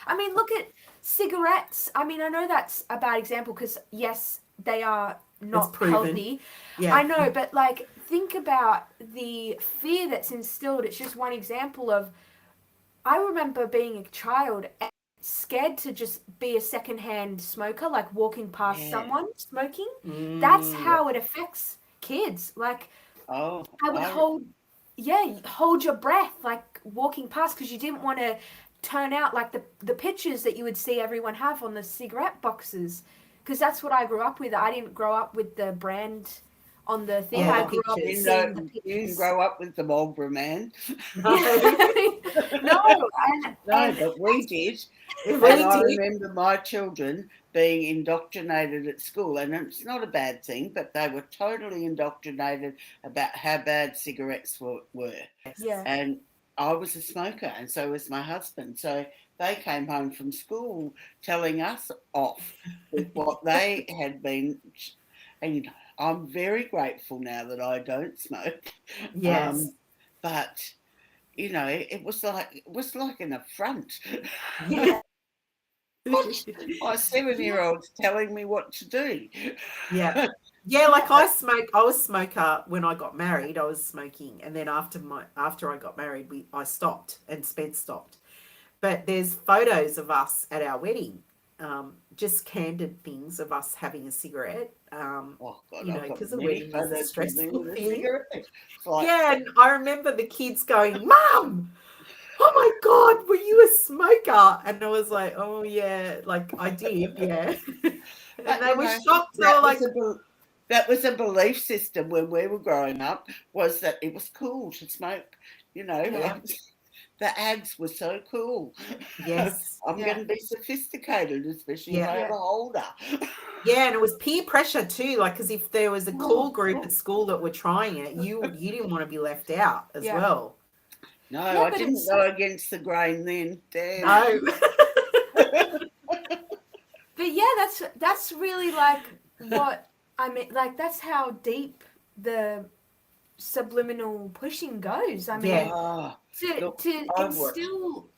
[SPEAKER 1] I mean, look at cigarettes. I mean, I know that's a bad example because yes, they are
[SPEAKER 3] It's
[SPEAKER 1] not
[SPEAKER 3] proven.
[SPEAKER 1] healthy.
[SPEAKER 3] Yeah.
[SPEAKER 1] I know, but like think about the fear that's instilled. It's just one example of, I remember being a child and scared to just be a secondhand smoker, like walking past
[SPEAKER 2] Yeah.
[SPEAKER 1] someone smoking. That's
[SPEAKER 3] Mm,
[SPEAKER 1] how it affects kids. Like
[SPEAKER 2] Oh,
[SPEAKER 1] I would hold your breath, like walking past, because you didn't want to turn out like the pictures that you would see everyone have on the cigarette boxes, because that's what I grew up with. I didn't grow up with the brand on the thing.
[SPEAKER 3] Yeah,
[SPEAKER 1] I
[SPEAKER 3] the
[SPEAKER 1] grew up
[SPEAKER 3] pictures.
[SPEAKER 1] seeing the
[SPEAKER 2] you didn't
[SPEAKER 1] pictures.
[SPEAKER 2] grow up with the Marlboro Man.
[SPEAKER 3] no,
[SPEAKER 1] No,
[SPEAKER 2] No, but we did.
[SPEAKER 3] we
[SPEAKER 2] And I
[SPEAKER 3] did.
[SPEAKER 2] remember my children being indoctrinated at school, and it's not a bad thing, but they were totally indoctrinated about how bad cigarettes were.
[SPEAKER 1] yeah,
[SPEAKER 2] And I was a smoker, and so was my husband. So they came home from school telling us off with what they had been. And I'm very grateful now that I don't smoke.
[SPEAKER 3] Yes.
[SPEAKER 2] But it was like an affront.
[SPEAKER 3] Yeah.
[SPEAKER 2] My 7-year-old's telling me what to do.
[SPEAKER 3] Yeah. Yeah, like I was a smoker when I got married. I was smoking, and then after I got married, I stopped, and Spence stopped. But there's photos of us at our wedding, just candid things of us having a cigarette.
[SPEAKER 2] Oh God, I've got
[SPEAKER 3] Because the
[SPEAKER 2] many
[SPEAKER 3] wedding was a
[SPEAKER 2] photos with me
[SPEAKER 3] stressful
[SPEAKER 2] with a
[SPEAKER 3] thing.
[SPEAKER 2] cigarette. It's like,
[SPEAKER 3] Yeah, and I remember the kids going, "Mum, oh my God, were you a smoker?" And I was like, "Oh yeah, like I did, yeah." And
[SPEAKER 2] but
[SPEAKER 3] they were shocked. They were like,
[SPEAKER 2] that was a belief system when we were growing up, was that it was cool to smoke.
[SPEAKER 1] Yeah.
[SPEAKER 2] The ads were so cool.
[SPEAKER 3] "Yes,
[SPEAKER 2] I'm
[SPEAKER 1] Yeah.
[SPEAKER 2] going to be sophisticated, especially if
[SPEAKER 3] yeah."
[SPEAKER 2] I have
[SPEAKER 1] Yeah.
[SPEAKER 2] a holder.
[SPEAKER 3] Yeah, and it was peer pressure too. Like, because if there was a cool
[SPEAKER 2] Oh,
[SPEAKER 3] group at school that were trying it, you didn't want to be left out as
[SPEAKER 1] Yeah.
[SPEAKER 3] well.
[SPEAKER 2] no,
[SPEAKER 1] Yeah,
[SPEAKER 2] I
[SPEAKER 1] but
[SPEAKER 2] didn't
[SPEAKER 1] it's
[SPEAKER 2] go against the grain then. Damn.
[SPEAKER 3] No.
[SPEAKER 1] but yeah, that's really like what I mean. Like that's how deep the subliminal pushing goes. I
[SPEAKER 3] Yeah.
[SPEAKER 1] mean,
[SPEAKER 2] Oh, look,
[SPEAKER 1] to
[SPEAKER 2] I watch.
[SPEAKER 1] instill.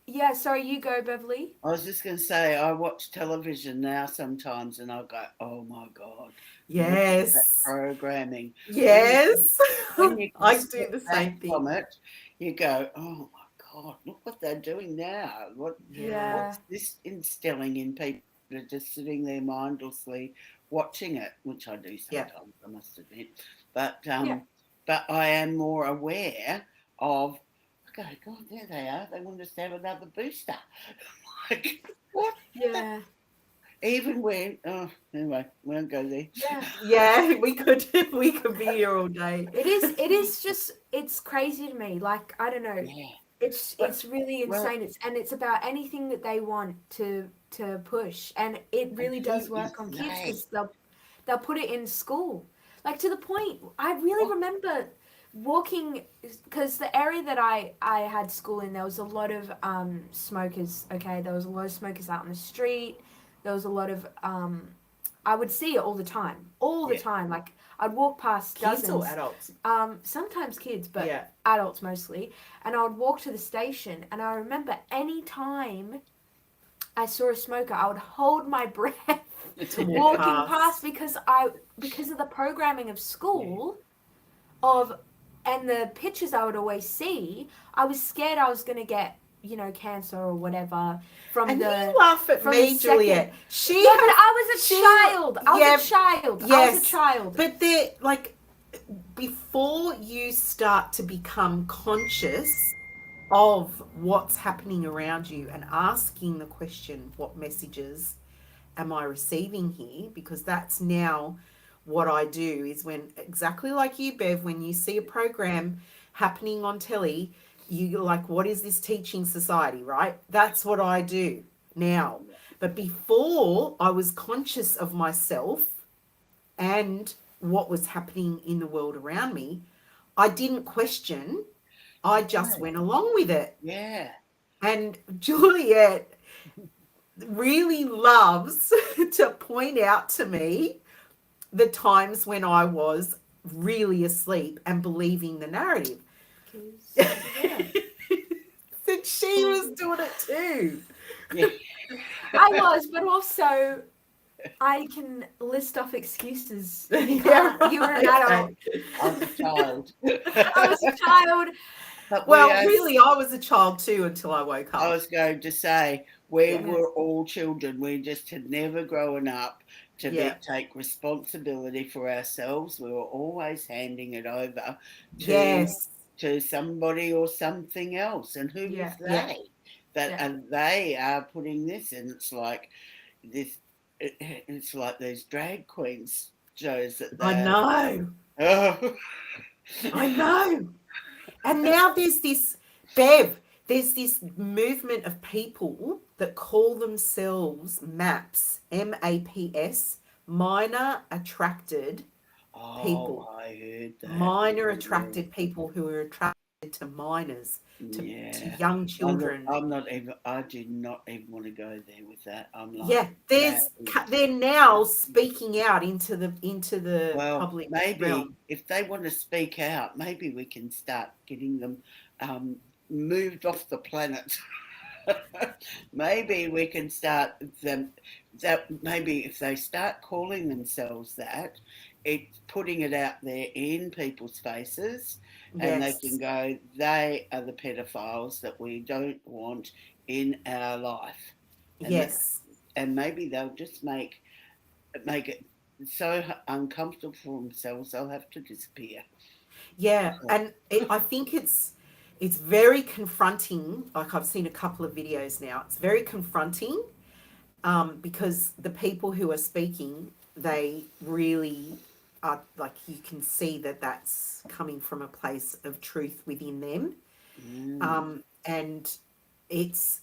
[SPEAKER 1] Yeah, sorry, you go, Beverly.
[SPEAKER 2] I was just going to say, I watch television now sometimes, and I go, "Oh my God, look at that
[SPEAKER 3] Yes.
[SPEAKER 2] programming."
[SPEAKER 3] Yes.
[SPEAKER 2] When you can
[SPEAKER 3] I do
[SPEAKER 2] step
[SPEAKER 3] the
[SPEAKER 2] back
[SPEAKER 3] same
[SPEAKER 2] from
[SPEAKER 3] thing.
[SPEAKER 2] it, you go, "Oh my God, look what they're doing now.
[SPEAKER 3] Yeah.
[SPEAKER 1] Yeah,
[SPEAKER 2] What's this instilling in people that are just sitting there mindlessly watching it?" Which I do
[SPEAKER 3] Yeah.
[SPEAKER 2] sometimes, I must admit. But
[SPEAKER 1] yeah,
[SPEAKER 2] but I am more aware of. Okay, God, there they are. They want us to have another booster. Like, what?
[SPEAKER 1] yeah,
[SPEAKER 2] Even when, anyway, we won't go there.
[SPEAKER 1] yeah.
[SPEAKER 3] Yeah, we could be here all day.
[SPEAKER 1] It is just it's crazy to me. Like I don't know.
[SPEAKER 2] Yeah. But,
[SPEAKER 1] It's really
[SPEAKER 2] well,
[SPEAKER 1] insane. It's about anything that they want to push, and it
[SPEAKER 2] and
[SPEAKER 1] really
[SPEAKER 2] who
[SPEAKER 1] does
[SPEAKER 2] is
[SPEAKER 1] work on kids
[SPEAKER 2] they?
[SPEAKER 1] because they'll put it in school, like to the point. I really
[SPEAKER 2] Oh,
[SPEAKER 1] remember walking because the area that I had school in, there was a lot of smokers. Okay, there was a lot of smokers out on the street. There was a lot of I would see it all the
[SPEAKER 2] yeah.
[SPEAKER 1] time. Like I'd walk past
[SPEAKER 3] Kids or
[SPEAKER 1] dozens.
[SPEAKER 3] adults?
[SPEAKER 1] Sometimes kids, but
[SPEAKER 3] Yeah.
[SPEAKER 1] adults mostly. And I would walk to the station, and I remember any time I saw a smoker, I would hold my breath
[SPEAKER 3] To walk
[SPEAKER 1] walking past
[SPEAKER 3] past.
[SPEAKER 1] because of the programming of school of and the pictures I would always see. I was scared I was gonna get cancer or whatever from
[SPEAKER 3] And
[SPEAKER 1] the
[SPEAKER 3] you laugh at
[SPEAKER 1] from
[SPEAKER 3] me,
[SPEAKER 1] the second.
[SPEAKER 3] Juliet. She
[SPEAKER 1] Yeah, but
[SPEAKER 3] has,
[SPEAKER 1] I was a
[SPEAKER 3] she,
[SPEAKER 1] child. I
[SPEAKER 3] yeah,
[SPEAKER 1] was a child. I was a
[SPEAKER 3] yes,
[SPEAKER 1] child.
[SPEAKER 3] but they're like, before you start to become conscious of what's happening around you and asking the question, what messages am I receiving here? Because that's now what I do is when, exactly like you, Bev, when you see a program happening on telly, you're like, what is this teaching society, right? That's what I do now. But before, I was conscious of myself and what was happening in the world around me, I didn't question. I just
[SPEAKER 2] No.
[SPEAKER 3] went along with it.
[SPEAKER 2] Yeah.
[SPEAKER 3] And Juliet really loves to point out to me the times when I was really asleep and believing the narrative.
[SPEAKER 1] 'Cause, yeah.
[SPEAKER 3] That she was doing it too.
[SPEAKER 2] Yeah.
[SPEAKER 1] I was, but also I can list off excuses. You
[SPEAKER 3] Yeah,
[SPEAKER 1] can't. You were an adult.
[SPEAKER 3] okay.
[SPEAKER 2] I was a child.
[SPEAKER 1] I was a child.
[SPEAKER 2] But we
[SPEAKER 3] Well,
[SPEAKER 2] are,
[SPEAKER 3] really, I was a child too until I woke
[SPEAKER 2] I
[SPEAKER 3] up.
[SPEAKER 2] was going to say, we
[SPEAKER 3] Yeah.
[SPEAKER 2] were all children. We just had never grown up to
[SPEAKER 3] Yeah.
[SPEAKER 2] take responsibility for ourselves. We were always handing it over
[SPEAKER 3] Yes.
[SPEAKER 2] to somebody or something else. And who was
[SPEAKER 1] Yeah.
[SPEAKER 3] Yeah.
[SPEAKER 2] they? That
[SPEAKER 1] Yeah.
[SPEAKER 2] and they are putting this in. It's like this. It's like these drag queens shows that
[SPEAKER 3] I
[SPEAKER 2] they're.
[SPEAKER 3] know.
[SPEAKER 2] Oh.
[SPEAKER 3] I know. And now there's this, Bev, there's this movement of people that call themselves MAPS, MAPS, minor attracted people.
[SPEAKER 2] Oh, I heard that.
[SPEAKER 3] Minor attracted people who are attracted to minors, to
[SPEAKER 2] Yeah.
[SPEAKER 3] young children.
[SPEAKER 2] I'm not even. I do not even want to go there with that. I'm like,
[SPEAKER 3] Yeah,
[SPEAKER 2] that is,
[SPEAKER 3] they're now speaking out into the
[SPEAKER 2] well,
[SPEAKER 3] public
[SPEAKER 2] maybe
[SPEAKER 3] realm.
[SPEAKER 2] if they want to speak out, maybe we can start getting them moved off the planet. Maybe we can start them. That maybe if they start calling themselves that, it's putting it out there in people's faces, and they can
[SPEAKER 3] Yes.
[SPEAKER 2] go, they are the pedophiles that we don't want in our life, and that,
[SPEAKER 3] Yes.
[SPEAKER 2] and maybe they'll just make it so uncomfortable for themselves they'll have to disappear.
[SPEAKER 3] Yeah, and I think it's very confronting. Like I've seen a couple of videos now. It's very confronting because the people who are speaking, they really are like you can see that that's coming from a place of truth within them,
[SPEAKER 2] Mm.
[SPEAKER 3] and it's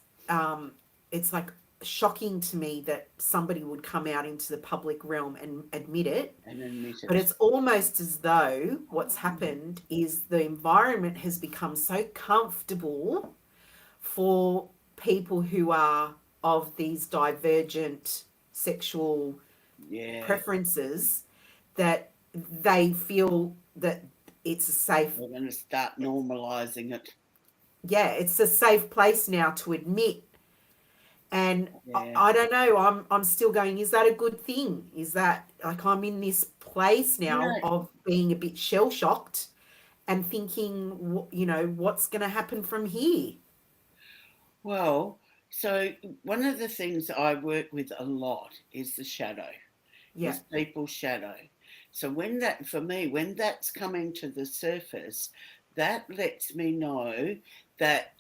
[SPEAKER 3] it's like shocking to me that somebody would come out into the public realm and admit it.
[SPEAKER 2] And admit
[SPEAKER 3] But
[SPEAKER 2] it.
[SPEAKER 3] it's almost as though what's happened is the environment has become so comfortable for people who are of these divergent sexual
[SPEAKER 2] Yeah,
[SPEAKER 3] preferences that they feel that it's a safe,
[SPEAKER 2] we're going to start normalizing it.
[SPEAKER 3] yeah, it's a safe place now to admit. And
[SPEAKER 2] Yeah.
[SPEAKER 3] I don't know, I'm still going, is that a good thing? Is that like I'm in this place now
[SPEAKER 2] No,
[SPEAKER 3] of being a bit shell shocked and thinking, you know, what's going to happen from here?
[SPEAKER 2] well, so one of the things I work with a lot is the shadow,
[SPEAKER 3] Yeah.
[SPEAKER 2] is people's shadow. So when that, for me, when that's coming to the surface, that lets me know that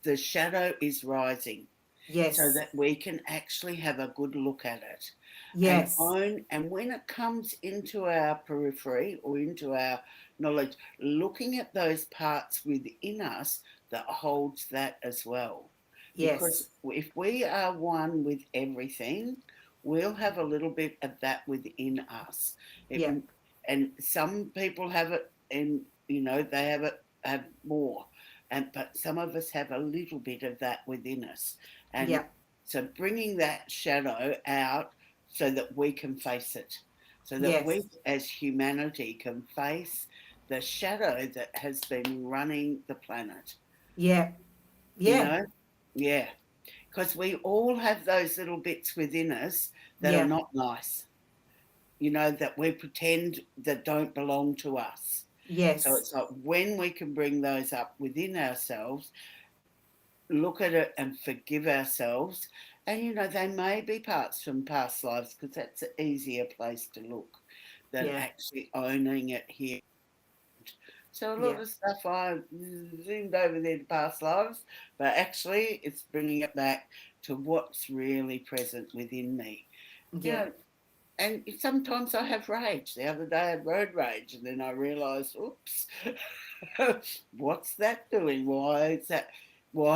[SPEAKER 2] the shadow is rising, so
[SPEAKER 3] Yes.
[SPEAKER 2] that we can actually have a good look at it and
[SPEAKER 3] Yes.
[SPEAKER 2] own. And when it comes into our periphery or into our knowledge, looking at those parts within us that holds that as well. Because
[SPEAKER 3] Yes.
[SPEAKER 2] if we are one with everything, we'll have a little bit of that within us.
[SPEAKER 3] Yeah.
[SPEAKER 2] And some people have it, and they have more, but some of us have a little bit of that within us, and
[SPEAKER 3] Yeah.
[SPEAKER 2] so bringing that shadow out so that we can face it, so that we
[SPEAKER 3] Yes.
[SPEAKER 2] as humanity can face the shadow that has been running the planet.
[SPEAKER 3] Yeah.
[SPEAKER 2] You
[SPEAKER 3] Yeah.
[SPEAKER 2] know, yeah, because we all have those little bits within us that are
[SPEAKER 3] Yeah.
[SPEAKER 2] not nice, that we pretend that don't belong to us. So
[SPEAKER 3] Yes.
[SPEAKER 2] it's like when we can bring those up within ourselves, look at it and forgive ourselves. And, they may be parts from past lives, because that's an easier place to look than
[SPEAKER 3] Yeah.
[SPEAKER 2] actually owning it here. So a lot
[SPEAKER 3] Yeah.
[SPEAKER 2] of stuff I zoomed over there to past lives, but actually it's bringing it back to what's really present within me. You
[SPEAKER 3] Yeah.
[SPEAKER 2] know, and sometimes I have rage. The other day I had road rage, and then I realised, oops, what's that doing? Why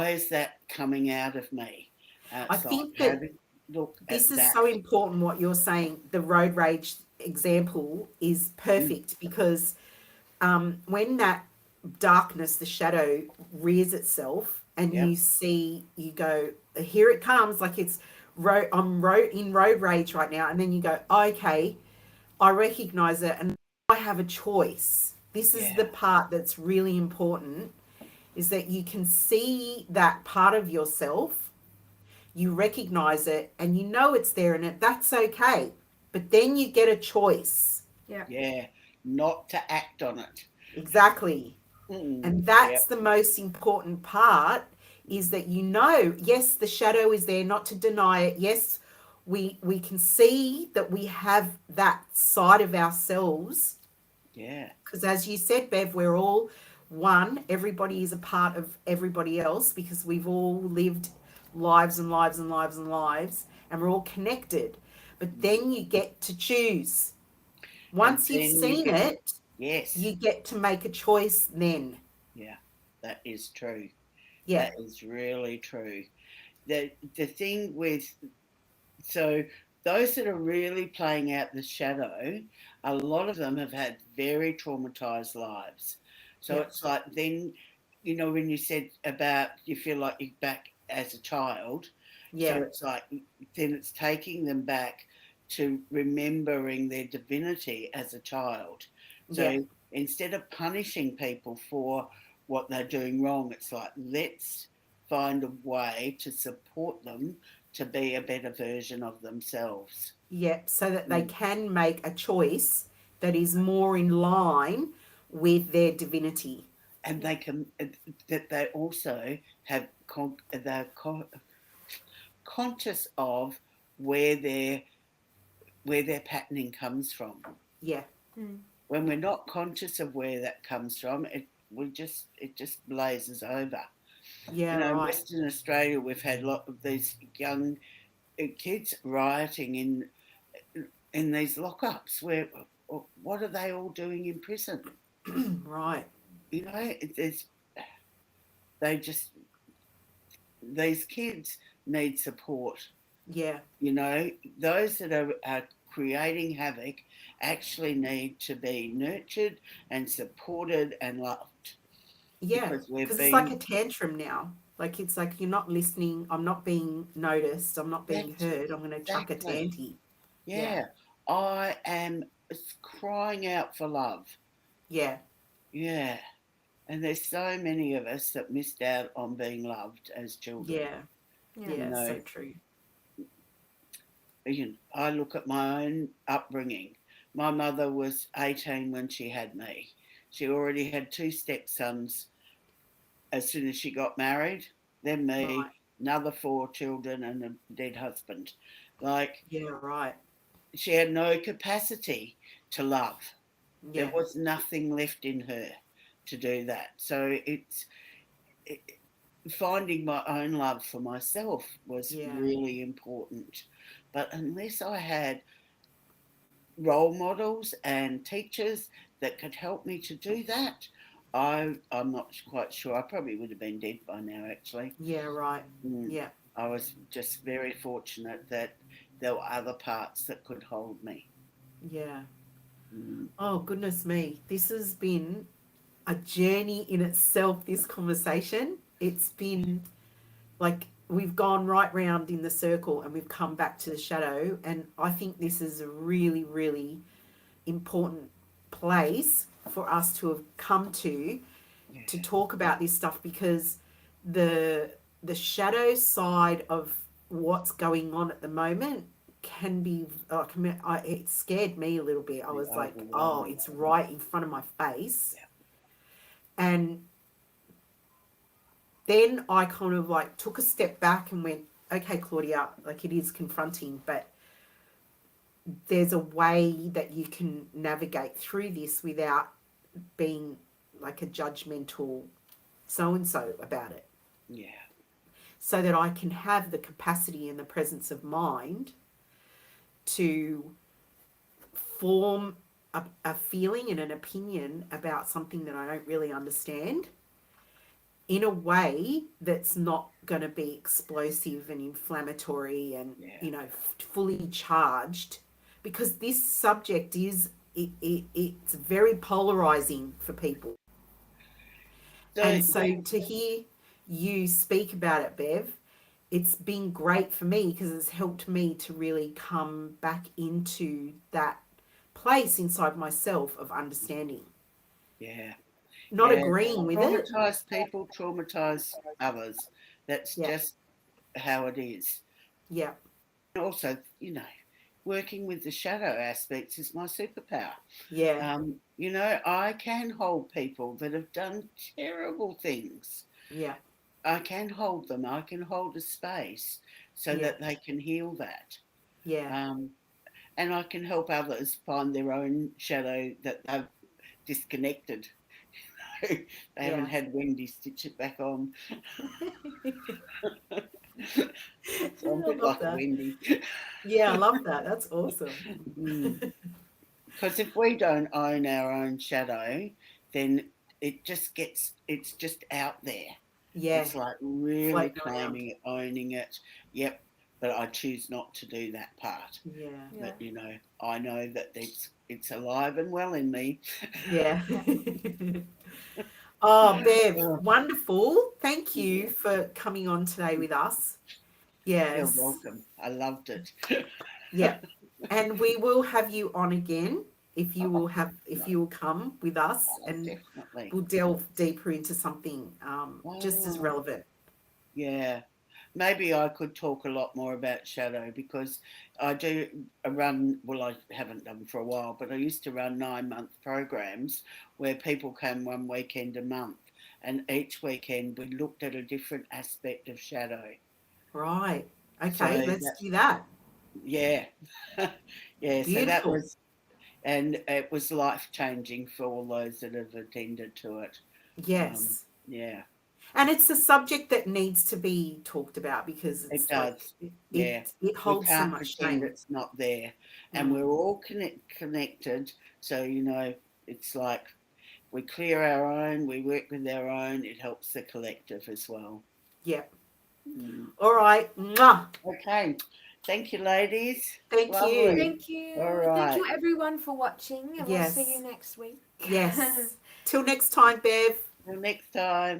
[SPEAKER 2] is that coming out of me?
[SPEAKER 3] I
[SPEAKER 2] It's like,
[SPEAKER 3] think
[SPEAKER 2] how
[SPEAKER 3] that
[SPEAKER 2] to look
[SPEAKER 3] this
[SPEAKER 2] at
[SPEAKER 3] is
[SPEAKER 2] that.
[SPEAKER 3] so important what you're saying, the road rage example is
[SPEAKER 2] Mm.
[SPEAKER 3] perfect because when that darkness, the shadow, rears itself, and
[SPEAKER 2] Yep.
[SPEAKER 3] you see, you go, here it comes, like it's in road rage right now, and then you go, okay, I recognize it, and I have a choice. This is the
[SPEAKER 2] Yeah.
[SPEAKER 3] part that's really important, is that you can see that part of yourself, you recognize it, and you know it's there, and that's okay. But then you get a choice.
[SPEAKER 1] Yeah.
[SPEAKER 2] Yeah. Not to act on it.
[SPEAKER 3] Exactly.
[SPEAKER 2] Mm.
[SPEAKER 3] And that's
[SPEAKER 2] Yep.
[SPEAKER 3] the most important part, is that you know, yes, the shadow is there, not to deny it. Yes, we can see that we have that side of ourselves,
[SPEAKER 2] Yeah.
[SPEAKER 3] because as you said, Bev, we're all one. Everybody is a part of everybody else because we've all lived lives and lives and lives and lives, and we're all connected. But
[SPEAKER 2] Mm.
[SPEAKER 3] then you get to choose.
[SPEAKER 2] And
[SPEAKER 3] Once you've
[SPEAKER 2] then you
[SPEAKER 3] seen
[SPEAKER 2] get,
[SPEAKER 3] it,
[SPEAKER 2] yes.
[SPEAKER 3] you get to make a choice then.
[SPEAKER 2] Yeah. That is true.
[SPEAKER 3] Yeah.
[SPEAKER 2] That is really true. The thing with, so those that are really playing out the shadow, a lot of them have had very traumatized lives. So
[SPEAKER 3] Yeah.
[SPEAKER 2] it's like then, when you said about you feel like you're back as a child, so
[SPEAKER 3] Yeah.
[SPEAKER 2] it's like then it's taking them back to remembering their divinity as a child.
[SPEAKER 3] Yeah.
[SPEAKER 2] So instead of punishing people for what they're doing wrong, it's like let's find a way to support them to be a better version of themselves.
[SPEAKER 3] Yeah. So that they
[SPEAKER 2] Mm.
[SPEAKER 3] can make a choice that is more in line with their divinity.
[SPEAKER 2] And they can, that they also have, they're conscious of where their where their patterning comes from.
[SPEAKER 3] Yeah.
[SPEAKER 1] Mm.
[SPEAKER 2] When we're not conscious of where that comes from, it just blazes over.
[SPEAKER 3] Yeah.
[SPEAKER 2] In
[SPEAKER 3] Right.
[SPEAKER 2] Western Australia, we've had a lot of these young kids rioting in these lockups. Where what are they all doing in prison?
[SPEAKER 3] Right.
[SPEAKER 2] There's they just these kids need support.
[SPEAKER 3] Yeah.
[SPEAKER 2] Those that are creating havoc actually need to be nurtured and supported and loved
[SPEAKER 3] Yeah.
[SPEAKER 2] because we've
[SPEAKER 3] Because it's like
[SPEAKER 2] been
[SPEAKER 3] a tantrum now. Like it's like you're not listening. I'm not being noticed. I'm not being
[SPEAKER 2] that's
[SPEAKER 3] heard. I'm going to chuck a
[SPEAKER 2] exactly,
[SPEAKER 3] tanty. Yeah.
[SPEAKER 2] yeah. I am crying out for love.
[SPEAKER 3] Yeah.
[SPEAKER 2] Yeah. And there's so many of us that missed out on being loved as children.
[SPEAKER 3] Yeah.
[SPEAKER 1] Yeah.
[SPEAKER 2] You
[SPEAKER 3] Yeah.
[SPEAKER 2] know,
[SPEAKER 3] So true.
[SPEAKER 2] I look at my own upbringing. My mother was 18 when she had me. She already had two stepsons as soon as she got married, then
[SPEAKER 3] Right.
[SPEAKER 2] me, another four children, and a dead husband. Like,
[SPEAKER 3] Yeah. Right.
[SPEAKER 2] she had no capacity to love. There
[SPEAKER 3] Yeah.
[SPEAKER 2] was nothing left in her to do that. So it, finding my own love for myself was
[SPEAKER 3] Yeah.
[SPEAKER 2] really important. But unless I had role models and teachers that could help me to do that, I'm not quite sure. I probably would have been dead by now, actually.
[SPEAKER 3] Yeah. Right.
[SPEAKER 2] Mm.
[SPEAKER 3] Yeah.
[SPEAKER 2] I was just very fortunate that there were other parts that could hold me.
[SPEAKER 3] Yeah.
[SPEAKER 2] Mm.
[SPEAKER 3] Oh, goodness me. This has been a journey in itself, this conversation. It's been like we've gone right round in the circle and we've come back to the shadow. And I think this is a really, really important place for us to have come
[SPEAKER 2] Yeah,
[SPEAKER 3] to talk about this stuff, because the the shadow side of what's going on at the moment can be it scared me a little bit. I
[SPEAKER 2] be
[SPEAKER 3] was like, oh,
[SPEAKER 2] overwhelming.
[SPEAKER 3] it's right in front of my face.
[SPEAKER 2] Yeah,
[SPEAKER 3] And then I kind of like took a step back and went, okay, Claudia, like it is confronting, but there's a way that you can navigate through this without being like a judgmental so and so about it,
[SPEAKER 2] yeah,
[SPEAKER 3] so that I can have the capacity and the presence of mind to form a feeling and an opinion about something that I don't really understand in a way that's not going to be explosive and inflammatory and,
[SPEAKER 2] yeah,
[SPEAKER 3] you know, fully charged, because this subject is it's very polarizing for people.
[SPEAKER 2] So
[SPEAKER 3] And so to hear you speak about it, Bev, it's been great for me because it's helped me to really come back into that place inside myself of understanding,
[SPEAKER 2] yeah,
[SPEAKER 3] not
[SPEAKER 2] yeah.
[SPEAKER 3] agreeing with it.
[SPEAKER 2] Traumatized people traumatize others. That's
[SPEAKER 3] Yeah,
[SPEAKER 2] just how it is.
[SPEAKER 3] yeah,
[SPEAKER 2] And also, working with the shadow aspects is my superpower.
[SPEAKER 3] yeah,
[SPEAKER 2] I can hold people that have done terrible things.
[SPEAKER 3] yeah,
[SPEAKER 2] I can hold them. I can hold a space so
[SPEAKER 3] yeah,
[SPEAKER 2] that they can heal that.
[SPEAKER 3] yeah,
[SPEAKER 2] Um, and I can help others find their own shadow that they've disconnected. They haven't
[SPEAKER 3] yeah.
[SPEAKER 2] had Wendy stitch it back on. So I'm a
[SPEAKER 3] I
[SPEAKER 2] bit
[SPEAKER 3] love
[SPEAKER 2] like a
[SPEAKER 3] that.
[SPEAKER 2] Wendy.
[SPEAKER 3] Yeah, I love that. That's awesome.
[SPEAKER 2] Because if we don't own our own shadow, then it's just out there.
[SPEAKER 3] Yeah,
[SPEAKER 2] It's like really
[SPEAKER 3] floating around.
[SPEAKER 2] claiming it, owning it. Yep, but I choose not to do that part.
[SPEAKER 3] Yeah,
[SPEAKER 1] Yeah.
[SPEAKER 2] But I know that it's alive and well in me.
[SPEAKER 3] yeah.
[SPEAKER 1] Yeah.
[SPEAKER 3] Oh, Bev,
[SPEAKER 2] Oh,
[SPEAKER 3] wonderful. Thank you
[SPEAKER 2] yeah,
[SPEAKER 3] for coming on today with us.
[SPEAKER 2] you're
[SPEAKER 3] Yes.
[SPEAKER 2] welcome. I loved it.
[SPEAKER 3] Yeah. And we will have you on again
[SPEAKER 2] Oh,
[SPEAKER 3] if
[SPEAKER 2] no,
[SPEAKER 3] you will come with us,
[SPEAKER 2] oh,
[SPEAKER 3] and
[SPEAKER 2] definitely.
[SPEAKER 3] we'll delve deeper into something just as
[SPEAKER 2] Oh,
[SPEAKER 3] relevant.
[SPEAKER 2] yeah. Maybe I could talk a lot more about shadow because I do run, well, I haven't done for a while, but I used to run 9-month programs where people came one weekend a month. And each weekend we looked at a different aspect of shadow.
[SPEAKER 3] Right.
[SPEAKER 2] So
[SPEAKER 3] Okay, let's
[SPEAKER 2] that,
[SPEAKER 3] do that.
[SPEAKER 2] yeah. Yeah, so that
[SPEAKER 3] Beautiful.
[SPEAKER 2] was, and it was life changing for all those that have attended to it. Um,
[SPEAKER 3] Yes.
[SPEAKER 2] yeah,
[SPEAKER 3] And it's a subject that needs to be talked about because
[SPEAKER 2] it
[SPEAKER 3] it's like
[SPEAKER 2] does.
[SPEAKER 3] it
[SPEAKER 2] Yeah.
[SPEAKER 3] it
[SPEAKER 2] We
[SPEAKER 3] holds so
[SPEAKER 2] can't
[SPEAKER 3] much
[SPEAKER 2] pretend
[SPEAKER 3] shame.
[SPEAKER 2] it's not there. And
[SPEAKER 3] Mm.
[SPEAKER 2] we're all connected. So, it's like we clear our own, we work with our own, it helps the collective as well.
[SPEAKER 3] Yep.
[SPEAKER 2] Mm.
[SPEAKER 3] All right. Mwah.
[SPEAKER 2] Okay. Thank you, ladies.
[SPEAKER 3] Thank you.
[SPEAKER 2] Lovely.
[SPEAKER 1] Thank
[SPEAKER 2] All
[SPEAKER 1] you. Thank
[SPEAKER 2] right.
[SPEAKER 1] you, everyone, for watching, and we'll see you
[SPEAKER 3] Yes.
[SPEAKER 1] next week.
[SPEAKER 3] Yes. Till next time, Bev.
[SPEAKER 2] Till next time.